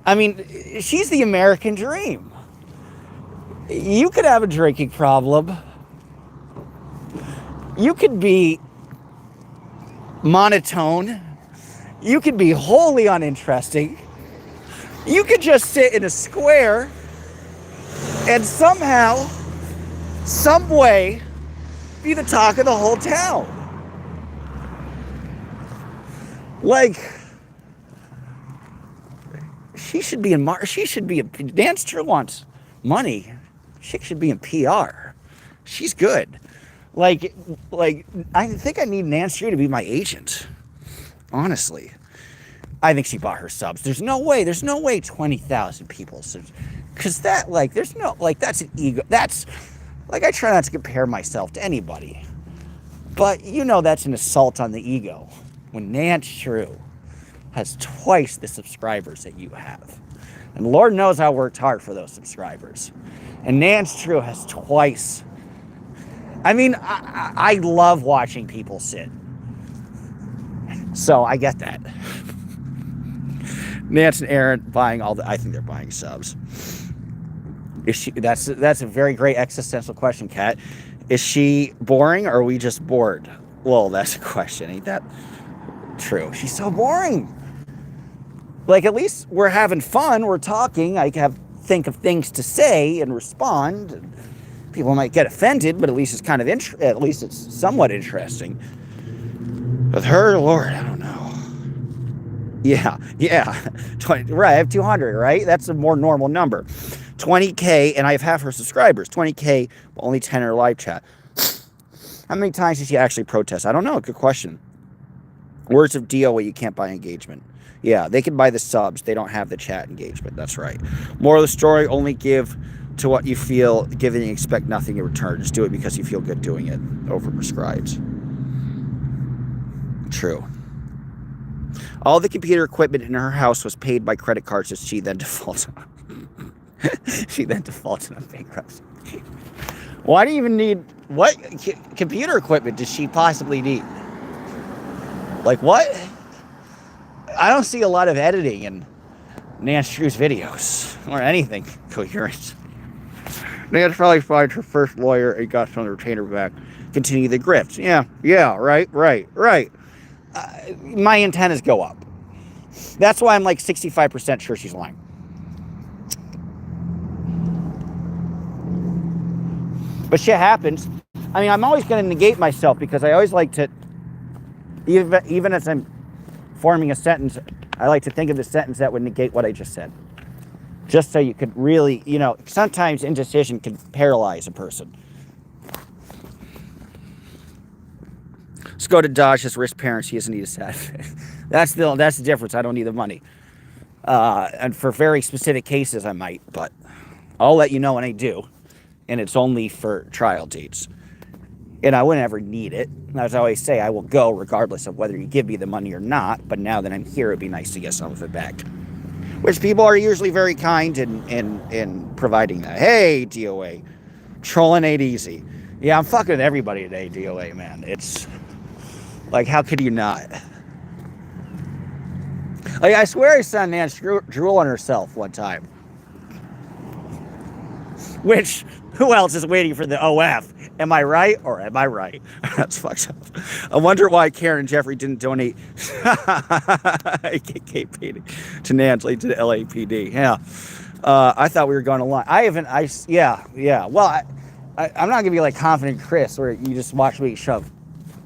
I mean, she's the American dream. You could have a drinking problem. You could be monotone. You could be wholly uninteresting. You could just sit in a square and somehow, some way, be the talk of the whole town. Like, she should be in Nance True wants money. She should be in PR. She's good. Like, I think I need Nance True to be my agent. Honestly. I think she bought her subs. There's no way 20,000 people subs. Because that, like, there's no, like, that's an ego. That's, like, I try not to compare myself to anybody. But, you know, that's an assault on the ego. When Nance True has twice the subscribers that you have. And Lord knows I worked hard for those subscribers. And Nance True has twice. I mean, I love watching people sit. So I get that. Nance and Aaron buying I think they're buying subs. Is she? That's a very great existential question, Kat. Is she boring or are we just bored? Well, that's a question. Ain't that true? She's so boring. Like, at least we're having fun. We're talking. I think of things to say and respond. People might get offended, but at least it's kind of at least it's somewhat interesting. With her, Lord, I don't know. Yeah. 20, right, I have 200, right? That's a more normal number. 20K, and I have half her subscribers. 20K, but only 10 in her live chat. How many times did she actually protest? I don't know. Good question. Words of DOA, you can't buy engagement. Yeah, they can buy the subs. They don't have the chat engagement. That's right. Moral of the story, only give to what you feel, give and expect nothing in return. Just do it because you feel good doing it. Overprescribed. True. All the computer equipment in her house was paid by credit cards, as she then defaulted. She then defaulted on bankruptcy. Why do you even need... What computer equipment does she possibly need? Like, what? I don't see a lot of editing in Nance True's videos. Or anything coherent. Nance probably fired her first lawyer and got some retainer back. Continue the grift. Yeah, right. My antennas go up. That's why I'm like 65% sure she's lying. But shit happens. I mean, I'm always going to negate myself because I always like to, even as I'm forming a sentence, I like to think of the sentence that would negate what I just said. Just so you could really, you know, sometimes indecision can paralyze a person. Let's go to Dodge. His rich parents. He doesn't need a sad face. That's the difference. I don't need the money. And for very specific cases, I might, but I'll let you know when I do. And it's only for trial dates. And I wouldn't ever need it. As I always say, I will go regardless of whether you give me the money or not. But now that I'm here, it'd be nice to get some of it back. Which people are usually very kind in providing that. Hey, DOA. Trolling ain't easy. Yeah, I'm fucking with everybody today, DOA, man. It's... Like, how could you not? Like, I swear I saw Nance drool on herself one time. Which, who else is waiting for the OF? Am I right or am I right? That's fucked up. I wonder why Karen and Jeffrey didn't donate KK painting to Nance, like to the LAPD. Yeah. I thought we were going to line. Yeah. Well, I'm not going to be like Confident Chris where you just watch me shove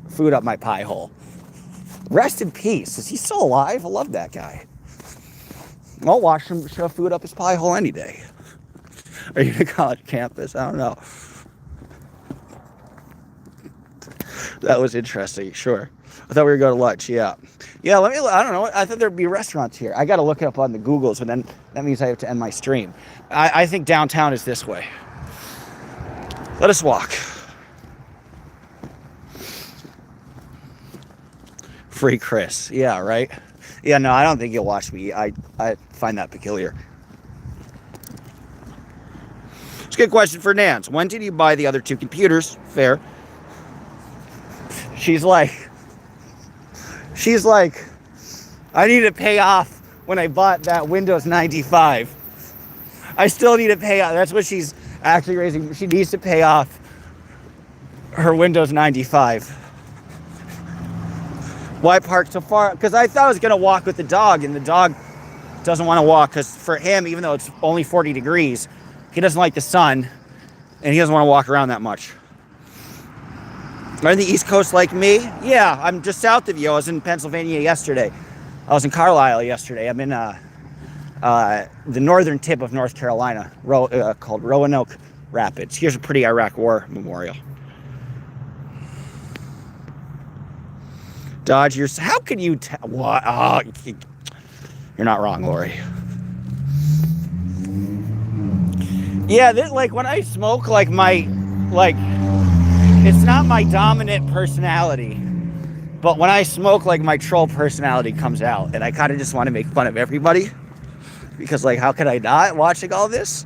food up my pie hole. Rest in peace. Is he still alive? I love that guy. I'll watch him shove food up his pie hole any day. Are you in a college campus? I don't know. That was interesting. Sure. I thought we were going to lunch. Yeah. I don't know. I thought there'd be restaurants here. I got to look it up on the Googles, and then that means I have to end my stream. I think downtown is this way. Let us walk. Free Chris. Yeah, right? Yeah, no, I don't think you'll watch me. I find that peculiar. It's a good question for Nance. When did you buy the other two computers? Fair. She's like, I need to pay off when I bought that Windows 95. I still need to pay off. That's what she's actually raising. She needs to pay off her Windows 95. Why park so far? Because I thought I was going to walk with the dog, and the dog doesn't want to walk because for him, even though it's only 40 degrees, he doesn't like the sun, and he doesn't want to walk around that much. Are in the East Coast like me? Yeah, I'm just south of you. I was in Pennsylvania yesterday. I was in Carlisle yesterday. I'm in the northern tip of North Carolina, called Roanoke Rapids. Here's a pretty Iraq War memorial. Dodge, how can you tell? What? Oh, you're not wrong, Lori. Yeah, like when I smoke, like it's not my dominant personality, but when I smoke, like my troll personality comes out, and I kind of just want to make fun of everybody because, like, how could I not watching all this?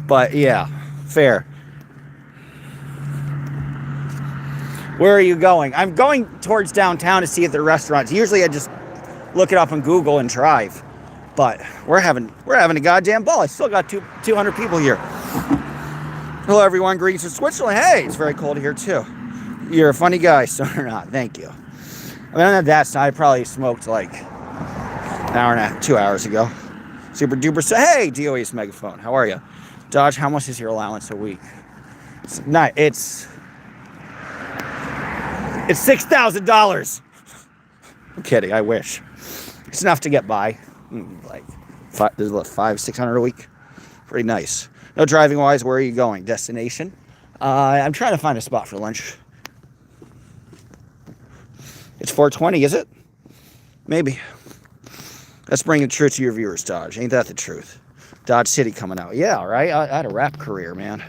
But yeah, fair. Where are you going? I'm going towards downtown to see if there are restaurants. Usually I just look it up on Google and drive. But we're having a goddamn ball. I still got 200 people here. Hello everyone, greetings from Switzerland. Hey, it's very cold here too. You're a funny guy, so or not. Thank you. I mean, on that side, I probably smoked like an hour and a half, 2 hours ago. Super duper. So hey, DOE's megaphone. How are you? Dodge, how much is your allowance a week? It's $6,000. I'm kidding. I wish. It's enough to get by. Like $500-600 a week. Pretty nice. No driving wise. Where are you going? Destination? I'm trying to find a spot for lunch. It's 4:20, is it? Maybe. Let's bring the truth to your viewers, Dodge. Ain't that the truth? Dodge City coming out. Yeah, right. I had a rap career, man.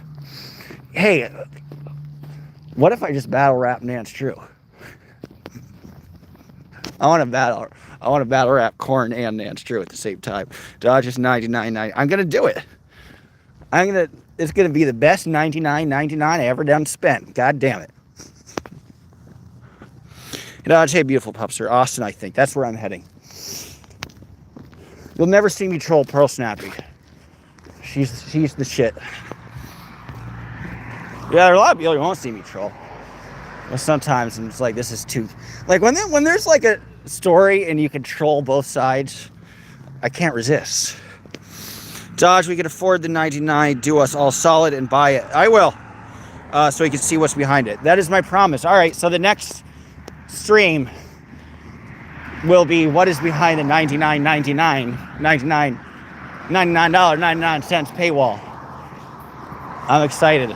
Hey. What if I just battle rap Nance True? I want to battle rap Korn and Nance True at the same time. Dodge is $99.90. I'm gonna do it. It's gonna be the best $99.99 I ever done spent. God damn it. Dodge, hey beautiful pupster. Austin, I think. That's where I'm heading. You'll never see me troll Pearl Snappy. She's the shit. Yeah, there are a lot of people who won't see me troll. But sometimes it's like, this is too... Like, when there's like a story and you can troll both sides, I can't resist. Dodge, we can afford the 99. Do us all solid and buy it. I will. So you can see what's behind it. That is my promise. All right, so the next stream will be what is behind the $99.99 paywall. I'm excited.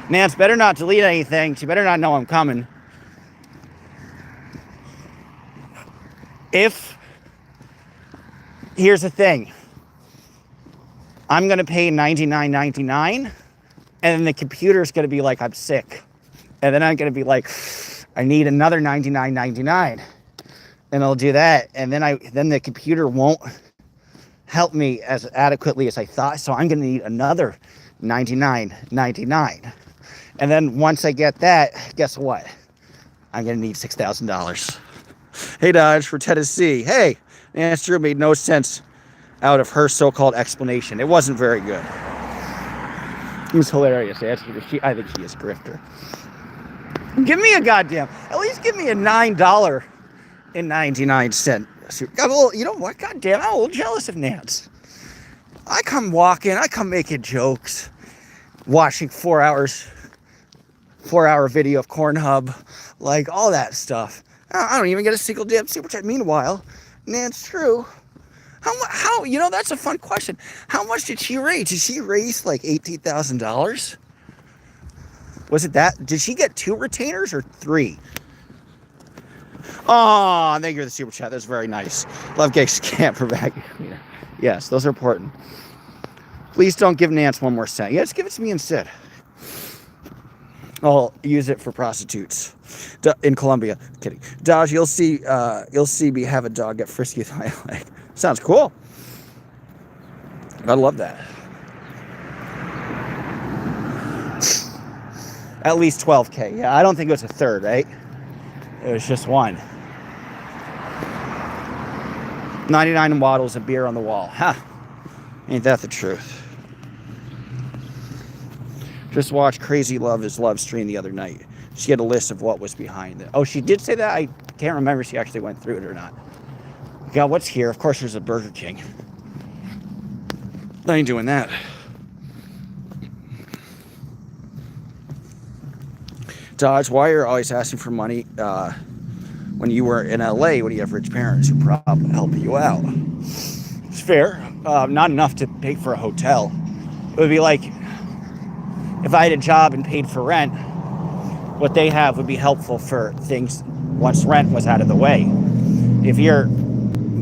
Nance better not delete anything. She better not know I'm coming. Here's the thing. I'm going to pay $99.99, and then the computer's going to be like, I'm sick. And then I'm going to be like, I need another $99.99. And I'll do that. And then the computer won't help me as adequately as I thought. So I'm going to need another $99.99. And then once I get that, guess what? I'm going to need $6,000. Hey, Dodge, for Tennessee. Hey, Nance Drew made no sense out of her so-called explanation. It wasn't very good. It was hilarious. I think she is a grifter. Give me a goddamn, at least give me a $9.99. You know what? Goddamn, I'm a little jealous of Nance. I come walking, I come making jokes, watching 4 hour video of Cornhub, like all that stuff. I don't even get a single damn super chat. Meanwhile, Nance True, how you know, that's a fun question. How much did she raise? Did she raise like $18,000? Was it that? Did she get 2 retainers or 3? Oh, thank you for the super chat. That's very nice. Love Gay Scamp for vacuum cleaner. Yes, those are important. Please don't give Nance 1 more cent. Yes, give it to me instead. I'll use it for prostitutes in Colombia. Kidding. Dodge, you'll see me have a dog get frisky with my leg. Sounds cool. I love that. At least 12K. Yeah, I don't think it was a third, right? It was just 1. 99 bottles of beer on the wall. Ha! Ain't that the truth? Just watched Crazy Love is Love stream the other night. She had a list of what was behind it. Oh, she did say that? I can't remember if she actually went through it or not. God, what's here? Of course there's a Burger King. I ain't doing that. Dodge, why are you always asking for money when you were in LA when you have rich parents who probably help you out? It's fair. Not enough to pay for a hotel. It would be like if I had a job and paid for rent, what they have would be helpful for things once rent was out of the way. If you're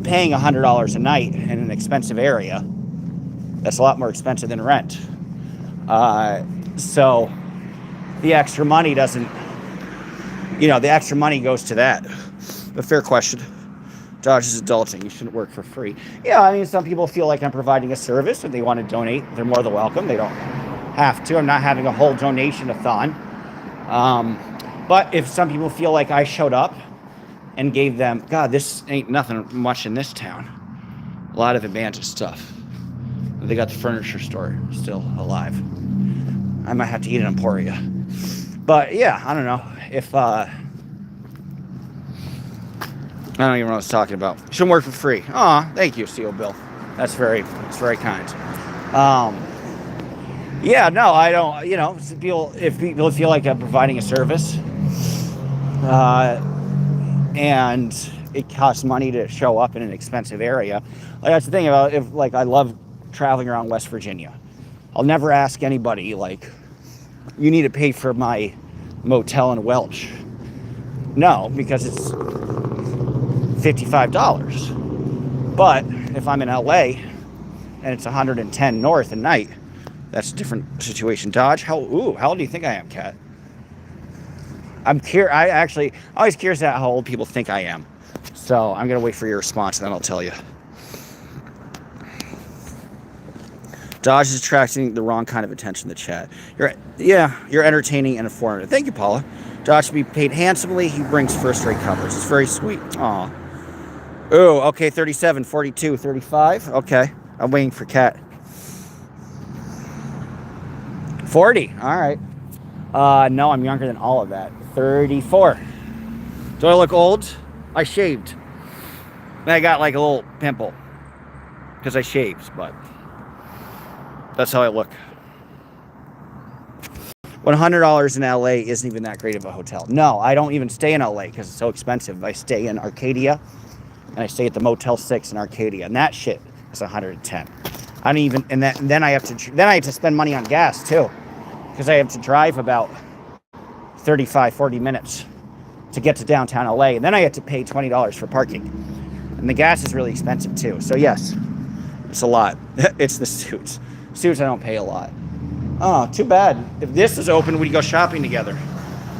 paying $100 a night in an expensive area, that's a lot more expensive than rent. So the extra money doesn't, the extra money goes to that. But fair question. Dodge is adulting. You shouldn't work for free. Yeah, I mean, some people feel like I'm providing a service and they want to donate. They're more than welcome. They don't have to. I'm not having a whole donation-a-thon. But if some people feel like I showed up and gave them, God, this ain't nothing much in this town. A lot of abandoned stuff. They got the furniture store still alive. I might have to eat an Emporia. But yeah, I don't know. If, I don't even know what I was talking about. Shouldn't work for free. Aw, thank you, CO Bill. That's very kind. Yeah, no, I don't, if people feel like I'm providing a service, and it costs money to show up in an expensive area. Like, that's the thing about, I love traveling around West Virginia. I'll never ask anybody, you need to pay for my motel in Welch. No, because it's $55. But if I'm in LA and it's 110 north a night, that's a different situation. Dodge, how old do you think I am, Kat? I'm always curious about how old people think I am. So I'm going to wait for your response and then I'll tell you. Dodge is attracting the wrong kind of attention in the chat. You're entertaining and informative. Thank you, Paula. Dodge should be paid handsomely. He brings first-rate covers. It's very sweet. Aw. Oh, okay, 37, 42, 35. Okay, I'm waiting for Kat. 40, all right. No, I'm younger than all of that. 34. Do I look old? I shaved. And I got a little pimple because I shaved, but that's how I look. $100 in LA isn't even that great of a hotel. No, I don't even stay in LA because it's so expensive. I stay in Arcadia, and I stay at the Motel 6 in Arcadia, and that shit is 110. I don't even, and then I have to spend money on gas too, because I have to drive about 35, 40 minutes to get to downtown LA, and then I have to pay $20 for parking, and the gas is really expensive too. So yes, it's a lot. It's the suits. Suits I don't pay a lot. Oh, too bad. If this is open, we'd go shopping together.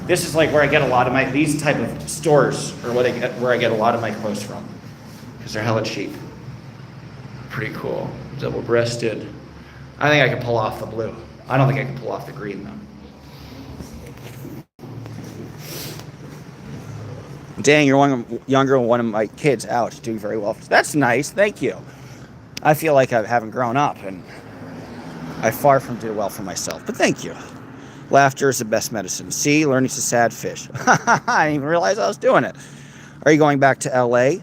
This is where I get a lot of these type of stores are where I get a lot of my clothes from, because they're hella cheap. Pretty cool. Double-breasted. I think I can pull off the blue. I don't think I can pull off the green though. Dang, you're younger than one of my kids. Ouch, doing very well. That's nice, thank you. I feel like I haven't grown up, and I far from did well for myself, but thank you. Laughter is the best medicine. See, learning's a sad fish. I didn't even realize I was doing it. Are you going back to LA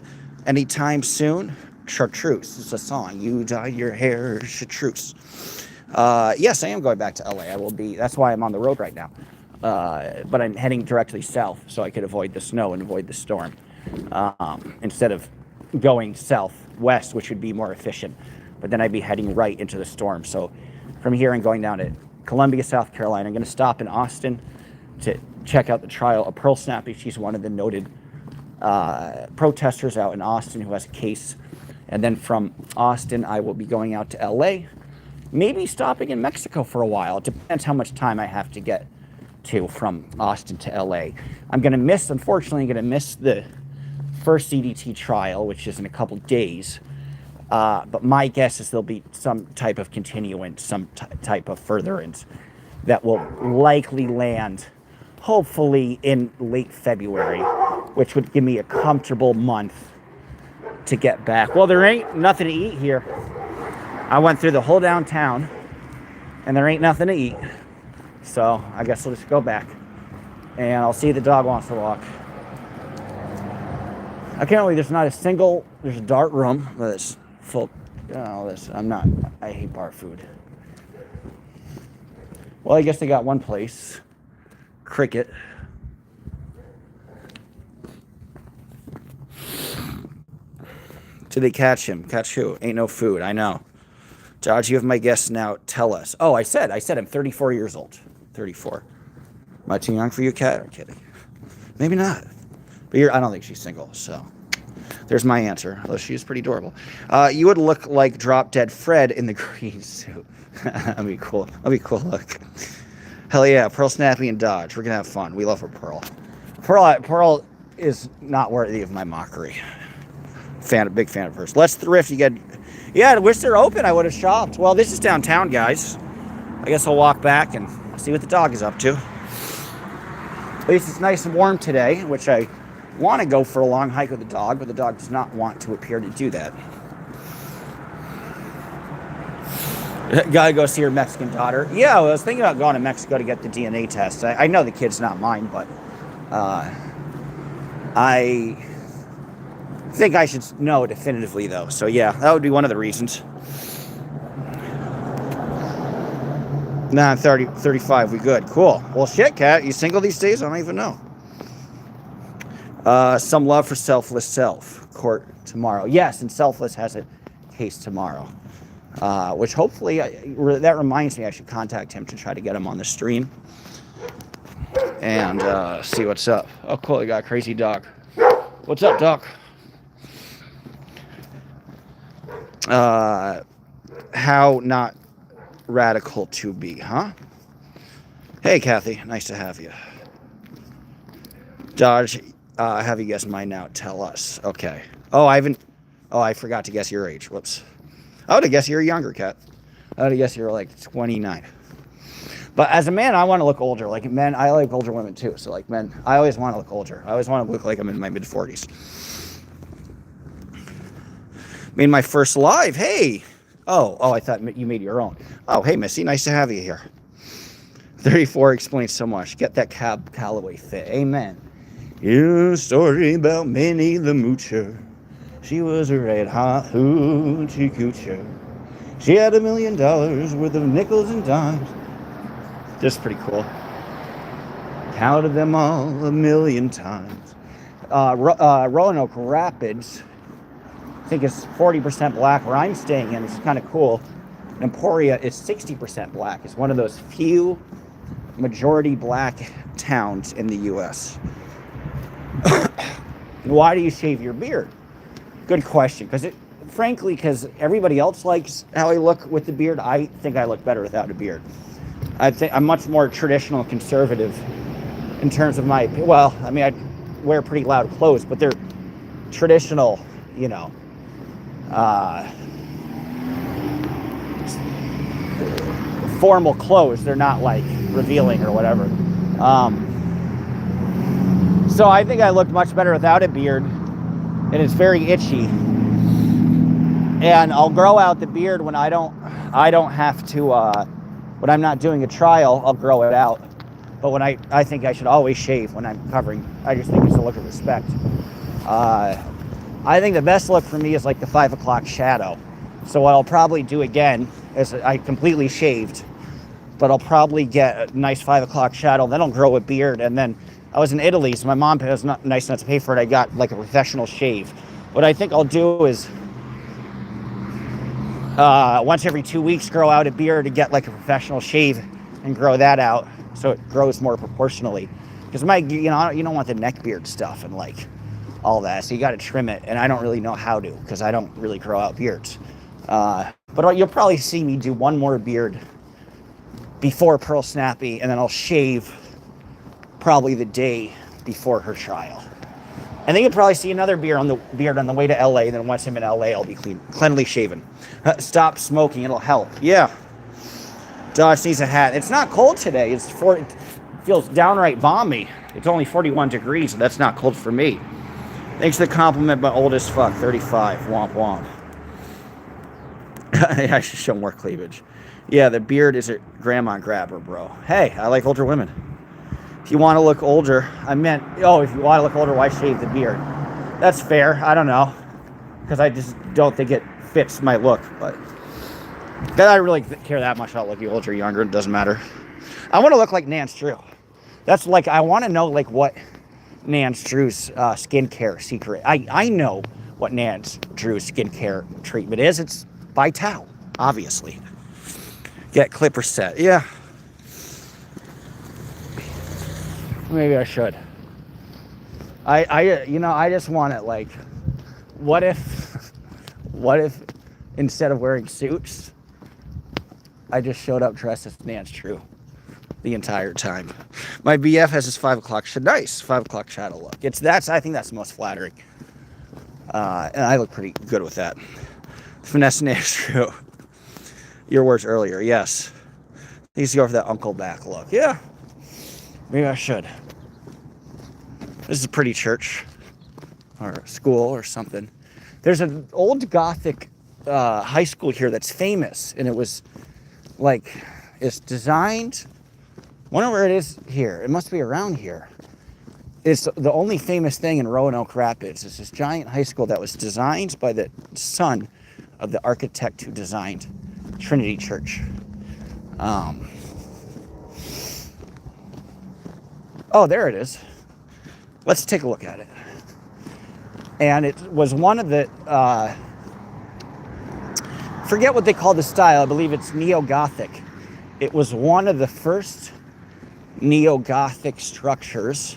anytime soon? Chartreuse. It's a song. You dyed your hair, chartreuse. Yes, I am going back to LA. I will be. That's why I'm on the road right now. But I'm heading directly south so I could avoid the snow and avoid the storm. Instead of going southwest, which would be more efficient. But then I'd be heading right into the storm. So from here I'm going down to Columbia, South Carolina. I'm going to stop in Austin to check out the trial of Pearl Snappy. She's one of the noted protesters out in Austin who has a case. And then from Austin, I will be going out to LA, maybe stopping in Mexico for a while. It depends how much time I have to get to from Austin to LA. Unfortunately, going to miss the first CDT trial, which is in a couple days. But my guess is there'll be some type of continuance, some type of furtherance that will likely land, hopefully, in late February, which would give me a comfortable month to get back. Well, there ain't nothing to eat here. I went through the whole downtown, and there ain't nothing to eat. So I guess we'll just go back, and I'll see if the dog wants to walk. I can't believe there's not a single, there's a dark room that's full, I hate bar food. Well, I guess they got one place, Cricket. Did they catch him? Catch who? Ain't no food, I know. Dodge, you have my guess now, tell us. Oh, I said I'm 34 years old. 34. Am I too young for you, Kat? I'm kidding. Maybe not. But I don't think she's single, so there's my answer. Although she is pretty adorable. You would look like Drop Dead Fred in the green suit. That'd be cool. That'd be a cool look. Hell yeah, Pearl, Snappy, and Dodge. We're gonna have fun. We love her, Pearl. Pearl is not worthy of my mockery. Big fan of hers. Let's thrift. You get. Yeah, I wish they're open. I would have shopped. Well, this is downtown, guys. I guess I'll walk back and see what the dog is up to. At least it's nice and warm today, which I want to go for a long hike with the dog, but the dog does not want to appear to do that. Gotta go see her Mexican daughter. Yeah, I was thinking about going to Mexico to get the DNA test. I know the kid's not mine, but I think I should know definitively, though. So yeah, that would be one of the reasons. Nah, I'm 35. We good. Cool. Well, shit, Kat. You single these days? I don't even know. Some love for Selfless Self. Court tomorrow. Yes, and Selfless has a case tomorrow. Which hopefully, that reminds me I should contact him to try to get him on the stream. And see what's up. Oh, cool. You got a crazy dog. What's up, Doc? How not radical to be, huh? Hey, Kathy. Nice to have you. Dodge, have you guessed mine now? Tell us. Okay. Oh, I forgot to guess your age. Whoops. I would have guessed you're younger, Kat. I would have guessed you're like 29. But as a man, I want to look older. Like men, I like older women too. So like men, I always want to look older. I always want to look like I'm in my mid-40s. Made my first live. Hey. Oh, I thought you made your own. Oh, hey, Missy. Nice to have you here. 34 explains so much. Get that Cab Calloway fit. Amen. Here's a story about Minnie the Moocher. She was a red hot hoochie coocher. She had $1 million worth of nickels and dimes. Just pretty cool. Counted them all 1,000,000 times. Roanoke Rapids, I think it's 40% black where I'm staying in. It's kind of cool. Emporia is 60% black. It's one of those few majority black towns in the U.S. Why do you shave your beard? Good question. Because everybody else likes how I look with the beard. I think I look better without a beard. I think I'm much more traditional and conservative in terms of my, well, I mean, I wear pretty loud clothes, but they're traditional, you know, formal clothes. They're not like revealing or whatever. So I think I look much better without a beard, and it's very itchy. And I'll grow out the beard when I don't have to, when I'm not doing a trial, I'll grow it out. But when I think I should always shave when I'm covering. I just think it's a look of respect. I think the best look for me is like the 5 o'clock shadow. So what I'll probably do again is I completely shaved, but I'll probably get a nice 5 o'clock shadow. Then I'll grow a beard. And then I was in Italy, so my mom was not nice enough to pay for it. I got like a professional shave. What I think I'll do is once every 2 weeks, grow out a beard to get like a professional shave and grow that out so it grows more proportionally. Because you don't want the neck beard stuff and like all that, so you got to trim it. And I don't really know how to because I don't really grow out beards. But you'll probably see me do one more beard before Pearl Snappy, and then I'll shave probably the day before her trial. And then you'll probably see another beard on the way to LA. Then once I'm in LA, I'll be cleanly shaven. Stop smoking, it'll help. Yeah. Dodge needs a hat. It's not cold today. It feels downright balmy. It's only 41 degrees, and that's not cold for me. Thanks for the compliment, but old as fuck. 35. Womp womp. I should show more cleavage. Yeah, the beard is a grandma grabber, bro. Hey, I like older women. If you want to look older, if you want to look older, why shave the beard? That's fair. I don't know. Because I just don't think it fits my look. But then I really care that much about looking older or younger. It doesn't matter. I want to look like Nance Drew. That's like, I want to know like what Nance Drew's skincare secret. I know what Nance Drew's skincare treatment is. It's by Tao, obviously. Get clipper set. Yeah. Maybe I should. I just want it like, what if instead of wearing suits, I just showed up dressed as Nance Drew the entire time. My BF has his 5 o'clock nice 5 o'clock shadow look. I think that's the most flattering. And I look pretty good with that. Finesse Nance Drew. Your words earlier, yes. He needs to go for that uncle back look. Yeah. Maybe I should. This is a pretty church. Or school or something. There's an old Gothic high school here that's famous. And it was like, it's designed... I wonder where it is here. It must be around here. It's the only famous thing in Roanoke Rapids. It's this giant high school that was designed by the son of the architect who designed Trinity Church. Oh, there it is. Let's take a look at it. And it was one of the, forget what they call the style. I believe it's neo-Gothic. It was one of the first neo-Gothic structures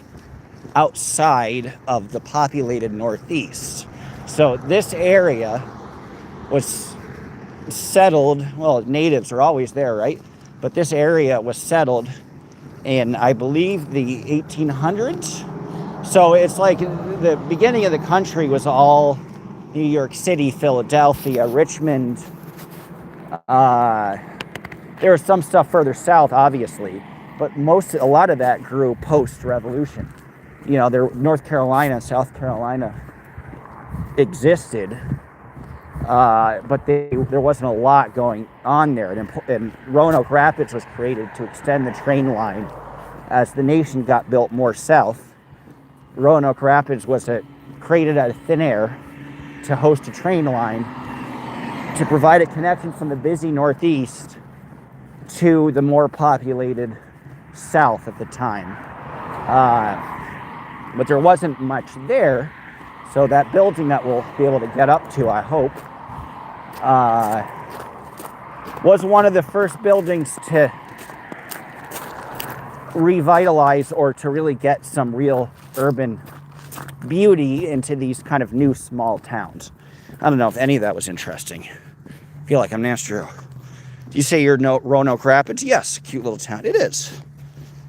outside of the populated Northeast. So this area was settled, well, natives are always there, right? But this area was settled in, I believe, the 1800s. So it's like the beginning of the country was all New York City, Philadelphia, Richmond. There was some stuff further south, obviously, but a lot of that grew post-revolution. You know, North Carolina, South Carolina existed, but there wasn't a lot going on there. And Roanoke Rapids was created to extend the train line as the nation got built more south. Roanoke Rapids was created out of thin air to host a train line to provide a connection from the busy Northeast to the more populated South at the time. But there wasn't much there, so that building that we'll be able to get up to, I hope, was one of the first buildings to revitalize or to really get some real urban beauty into these kind of new small towns. I don't know if any of that was interesting. I feel like I'm Nance Drew. Do you say you're Roanoke Rapids? Yes, cute little town. It is,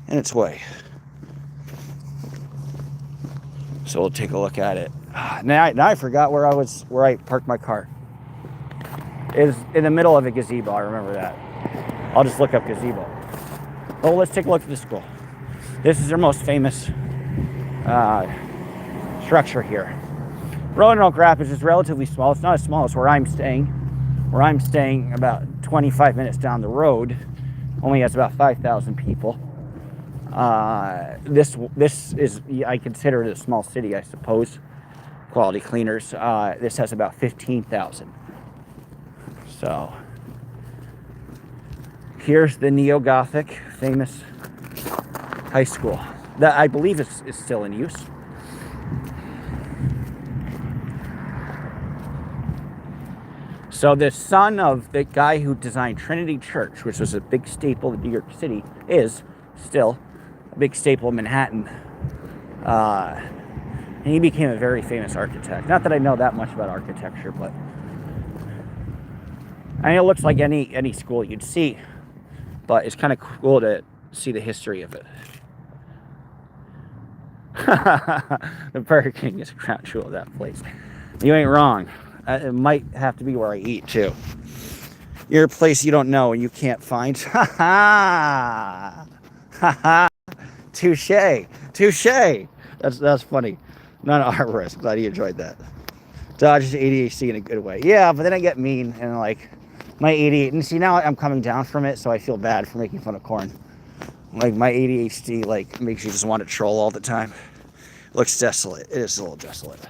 in its way. So we'll take a look at it. Now I forgot where I parked my car. It was in the middle of a gazebo. I remember that. I'll just look up gazebo. Oh, let's take a look at the school. This is their most famous structure here. Roanoke Rapids is relatively small. It's not as small as where I'm staying. Where I'm staying, about 25 minutes down the road, only has about 5,000 people. This is, I consider it a small city, I suppose. Quality Cleaners. This has about 15,000. So here's the neo-Gothic famous high school that I believe is still in use. So the son of the guy who designed Trinity Church, which was a big staple in New York City, is still a big staple in Manhattan. And he became a very famous architect. Not that I know that much about architecture, but I mean, it looks like any school you'd see, but it's kind of cool to see the history of it. The Burger King is a crown jewel of that place. You ain't wrong. It might have to be where I eat, too. You're a place you don't know and you can't find. Ha ha! Ha ha! Touche! Touche! That's funny. Not an arborist. Glad you enjoyed that. Dodges ADHD in a good way. Yeah, but then I get mean and like my ADHD. And see, now I'm coming down from it, so I feel bad for making fun of corn. Like my ADHD like makes you just want to troll all the time. Looks desolate. It is a little desolate.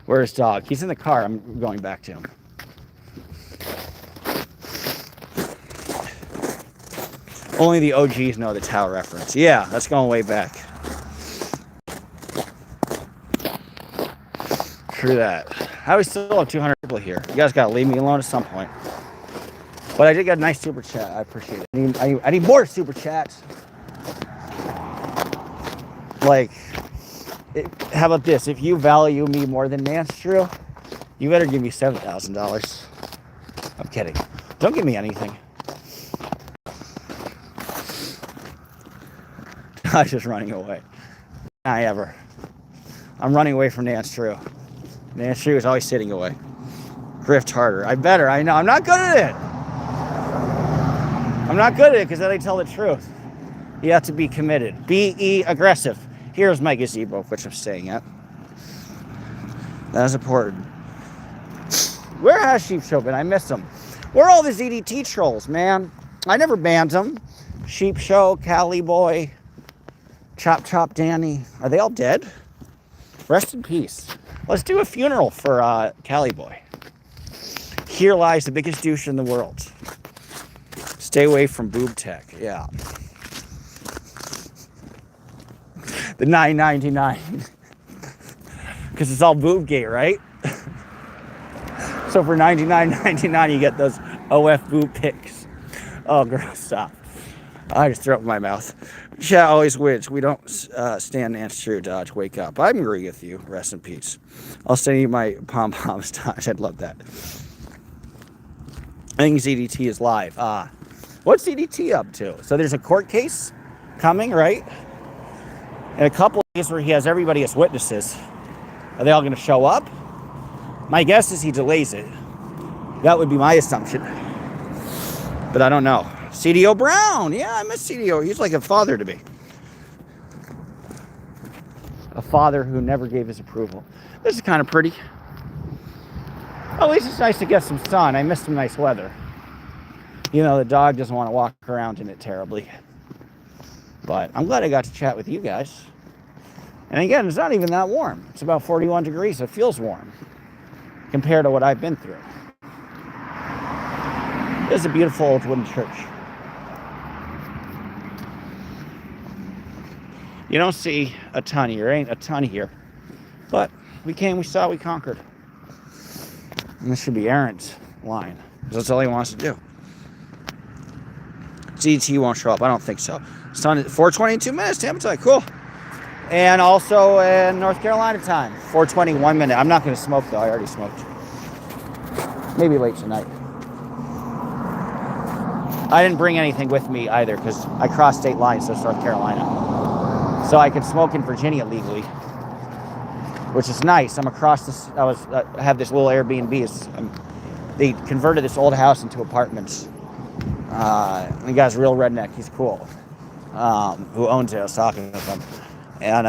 Where's dog? He's in the car. I'm going back to him. Only the OGs know the Tao reference. Yeah, that's going way back. True that. How do we still have 200 people here? You guys gotta leave me alone at some point. But I did get a nice super chat. I appreciate it. I need more super chats. Like, how about this? If you value me more than Nance Drew, you better give me $7,000. I'm kidding. Don't give me anything. I'm just running away. Not ever. I'm running away from Nance Drew. Nance Drew is always sitting away. Grift harder. I better. I know. I'm not good at it. I'm not good at it because then I tell the truth. You have to be committed. Be aggressive. Here's my gazebo, which I'm staying at. That's important. Where has Sheep Show been? I miss them. Where are all the ZDT trolls, man? I never banned them. Sheep Show, Cali Boy, Chop Chop Danny. Are they all dead? Rest in peace. Let's do a funeral for Cali Boy. Here lies the biggest douche in the world. Stay away from boob tech. Yeah. The $9.99. Because it's all boob gate, right? So for $99.99 you get those OF boob pics. Oh, girl, stop. I just threw up in my mouth. Chat always wins. We don't stand Nance Drew. Dodge, wake up. I agree with you. Rest in peace. I'll send you my pom-poms, Dodge. I'd love that. I think ZDT is live. What's ZDT up to? So there's a court case coming, right? In a couple of days where he has everybody as witnesses. Are they all going to show up? My guess is he delays it. That would be my assumption. But I don't know. CDO Brown. Yeah, I miss CDO. He's like a father to me. A father who never gave his approval. This is kind of pretty. At least it's nice to get some sun. I miss some nice weather. You know, the dog doesn't want to walk around in it terribly. But I'm glad I got to chat with you guys. And again, it's not even that warm. It's about 41 degrees. It feels warm compared to what I've been through. This is a beautiful old wooden church. You don't see a ton here. Ain't a ton here. But we came, we saw, we conquered. And this should be Aaron's line. Because that's all he wants to do. ZT won't show up. I don't think so. Sun at 4:22 minutes. Tampa time. Cool. And also in North Carolina time. 4:21 minutes. I'm not going to smoke though. I already smoked. Maybe late tonight. I didn't bring anything with me either because I crossed state lines to North Carolina. So I could smoke in Virginia legally, which is nice. I'm across this. I have this little Airbnb. They converted this old house into apartments. The guy's a real redneck. He's cool. Who owns it? I was talking with him. And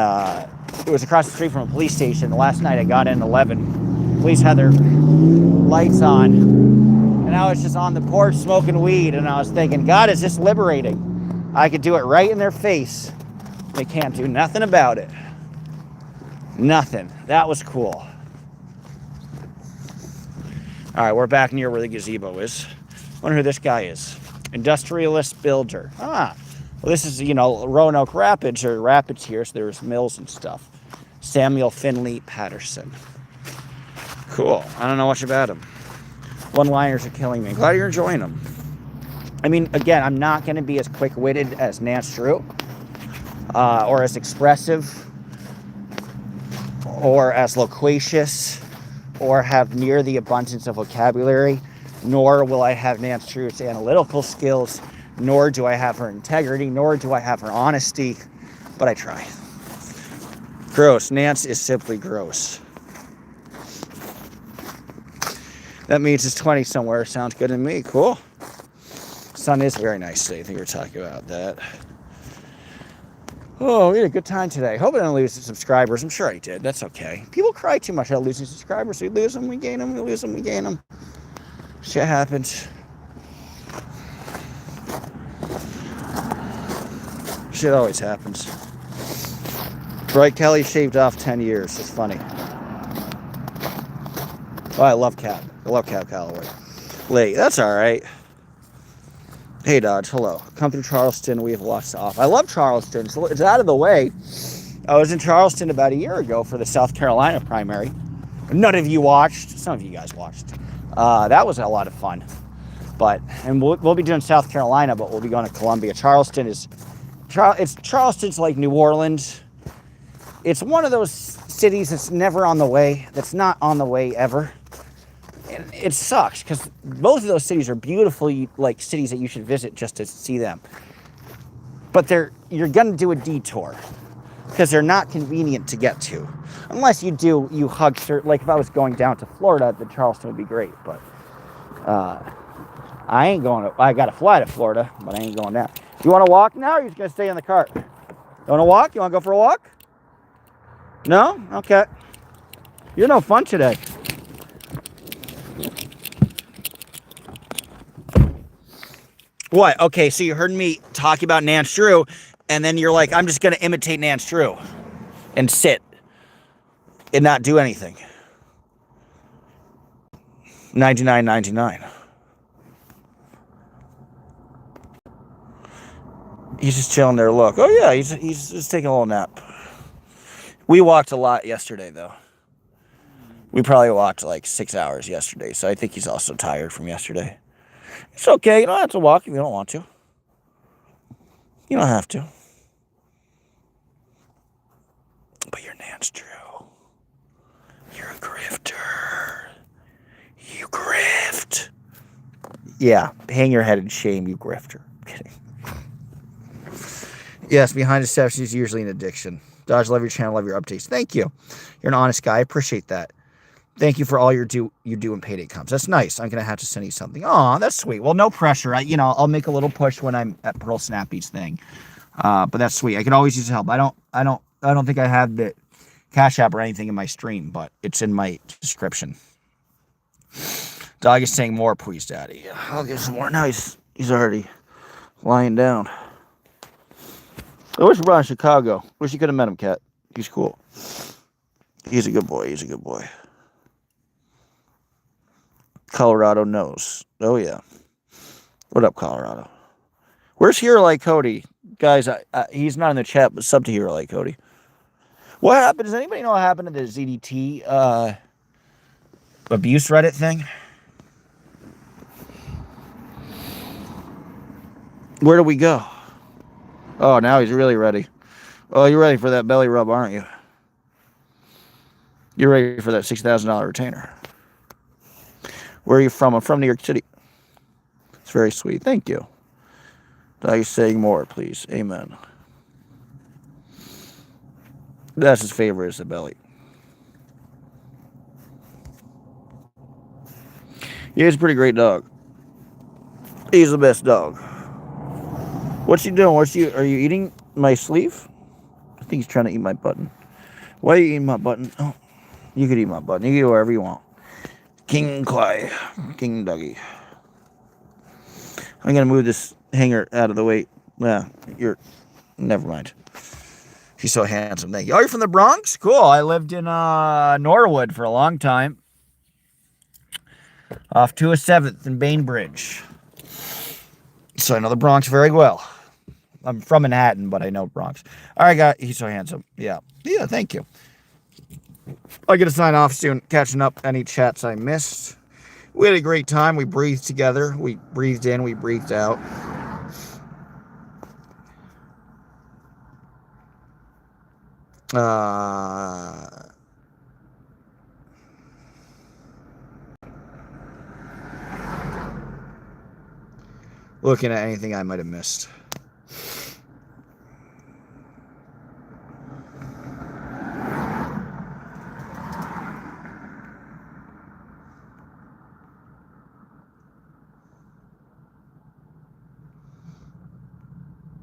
it was across the street from a police station. Last night I got in 11. Police had their lights on. And I was just on the porch smoking weed. And I was thinking, God, is this liberating? I could do it right in their face. They can't do nothing about it. Nothing. That was cool. All right, we're back near where the gazebo is. Wonder who this guy is. Industrialist builder. Well, this is, Roanoke Rapids, or Rapids here, so there's mills and stuff. Samuel Finley Patterson. Cool. I don't know much about him. One-liners are killing me. Glad you're enjoying them. I mean, again, I'm not going to be as quick-witted as Nance Drew, or as expressive, or as loquacious, or have near the abundance of vocabulary, nor will I have Nance Drew's analytical skills, nor do I have her integrity, nor do I have her honesty, but I try. Gross. Nance is simply gross. That means it's 20 somewhere. Sounds good to me. Cool. Sun is very nice today. I think we were talking about that. Oh, we had a good time today. Hope I didn't lose some subscribers. I'm sure I did. That's okay. People cry too much about losing subscribers. We lose them, we gain them. We lose them, we gain them. Shit happens. Shit always happens. Right, Kelly shaved off 10 years. It's funny. Oh, I love Cap. I love Cap Calloway. Late. That's all right. Hey, Dodge. Hello. Come through Charleston. We have lots to offer. I love Charleston. It's out of the way. I was in Charleston about a year ago for the South Carolina primary. None of you watched. Some of you guys watched. That was a lot of fun. And we'll be doing South Carolina, but we'll be going to Columbia. Charleston's like New Orleans. It's one of those cities that's never on the way. That's not on the way ever. And it sucks because both of those cities are beautiful, like cities that you should visit just to see them. But you're gonna do a detour because they're not convenient to get to, unless you hug. Like if I was going down to Florida, then Charleston would be great. But I ain't going. I got to fly to Florida, but I ain't going down. You want to walk now, or are you just gonna stay in the cart? You want to walk? You want to go for a walk? No? Okay. You're no fun today. What? Okay, so you heard me talk about Nance Drew, and then you're like, I'm just going to imitate Nance Drew and sit and not do anything. 99.99. He's just chilling there. Look. Oh, yeah, he's just taking a little nap. We walked a lot yesterday, though. We probably walked like 6 hours yesterday, so I think he's also tired from yesterday. It's okay. You don't have to walk if you don't want to. You don't have to. But you're Nance Drew. You're a grifter. You grift. Yeah, hang your head in shame, you grifter. I'm kidding. Yes, behind the steps is usually an addiction. Dodge, love your channel, love your updates. Thank you. You're an honest guy. I appreciate that. Thank you for all you do when payday comes. That's nice. I'm gonna have to send you something. Aw, that's sweet. Well, no pressure. I'll make a little push when I'm at Pearl Snappy's thing. But that's sweet. I can always use help. I don't think I have the Cash App or anything in my stream, but it's in my description. Dog is saying more, please, Daddy. I'll get some more. Now he's already lying down. I wish we brought in Chicago. Wish you could have met him, Cat. He's cool. He's a good boy. He's a good boy. Colorado knows. Oh, yeah. What up, Colorado? Where's Hero Like Cody? Guys, he's not in the chat, but sub to Hero Like Cody. What happened? Does anybody know what happened to the ZDT abuse Reddit thing? Where do we go? Oh, now he's really ready. Oh, you're ready for that belly rub, aren't you? You're ready for that $6,000 retainer. Where are you from? I'm from New York City. It's very sweet. Thank you. Are you saying more, please? Amen. That's his favorite, is the belly. Yeah, he's a pretty great dog. He's the best dog. What's he doing? Are you eating my sleeve? I think he's trying to eat my button. Why are you eating my button? Oh, you could eat my button. You can eat wherever you want. King Clay. King Dougie. I'm going to move this hanger out of the way. Yeah, never mind. He's so handsome. Thank you. Oh, you're from the Bronx? Cool. I lived in Norwood for a long time. Off 207th and Bainbridge. So I know the Bronx very well. I'm from Manhattan, but I know Bronx. All right, guys. He's so handsome. Yeah. Yeah, thank you. I get to sign off soon. Catching up any chats I missed. We had a great time. We breathed together. We breathed in. We breathed out. Looking at anything I might have missed.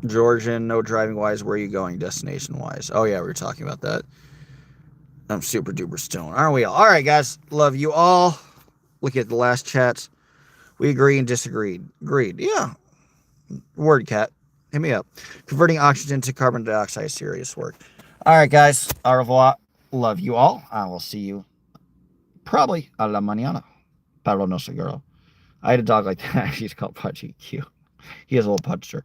Georgian, no driving wise. Where are you going destination wise? Oh, yeah, we were talking about that. I'm super duper stoned. Aren't we all? All right, guys. Love you all. Look at the last chats. We agree and disagreed. Agreed. Yeah. Word cat. Hit me up. Converting oxygen to carbon dioxide is serious work. All right, guys. Au revoir. Love you all. I will see you probably a la mañana. Pablo no sé, girl. I had a dog like that. He's called Pudgy. Cute. He has a little pudger.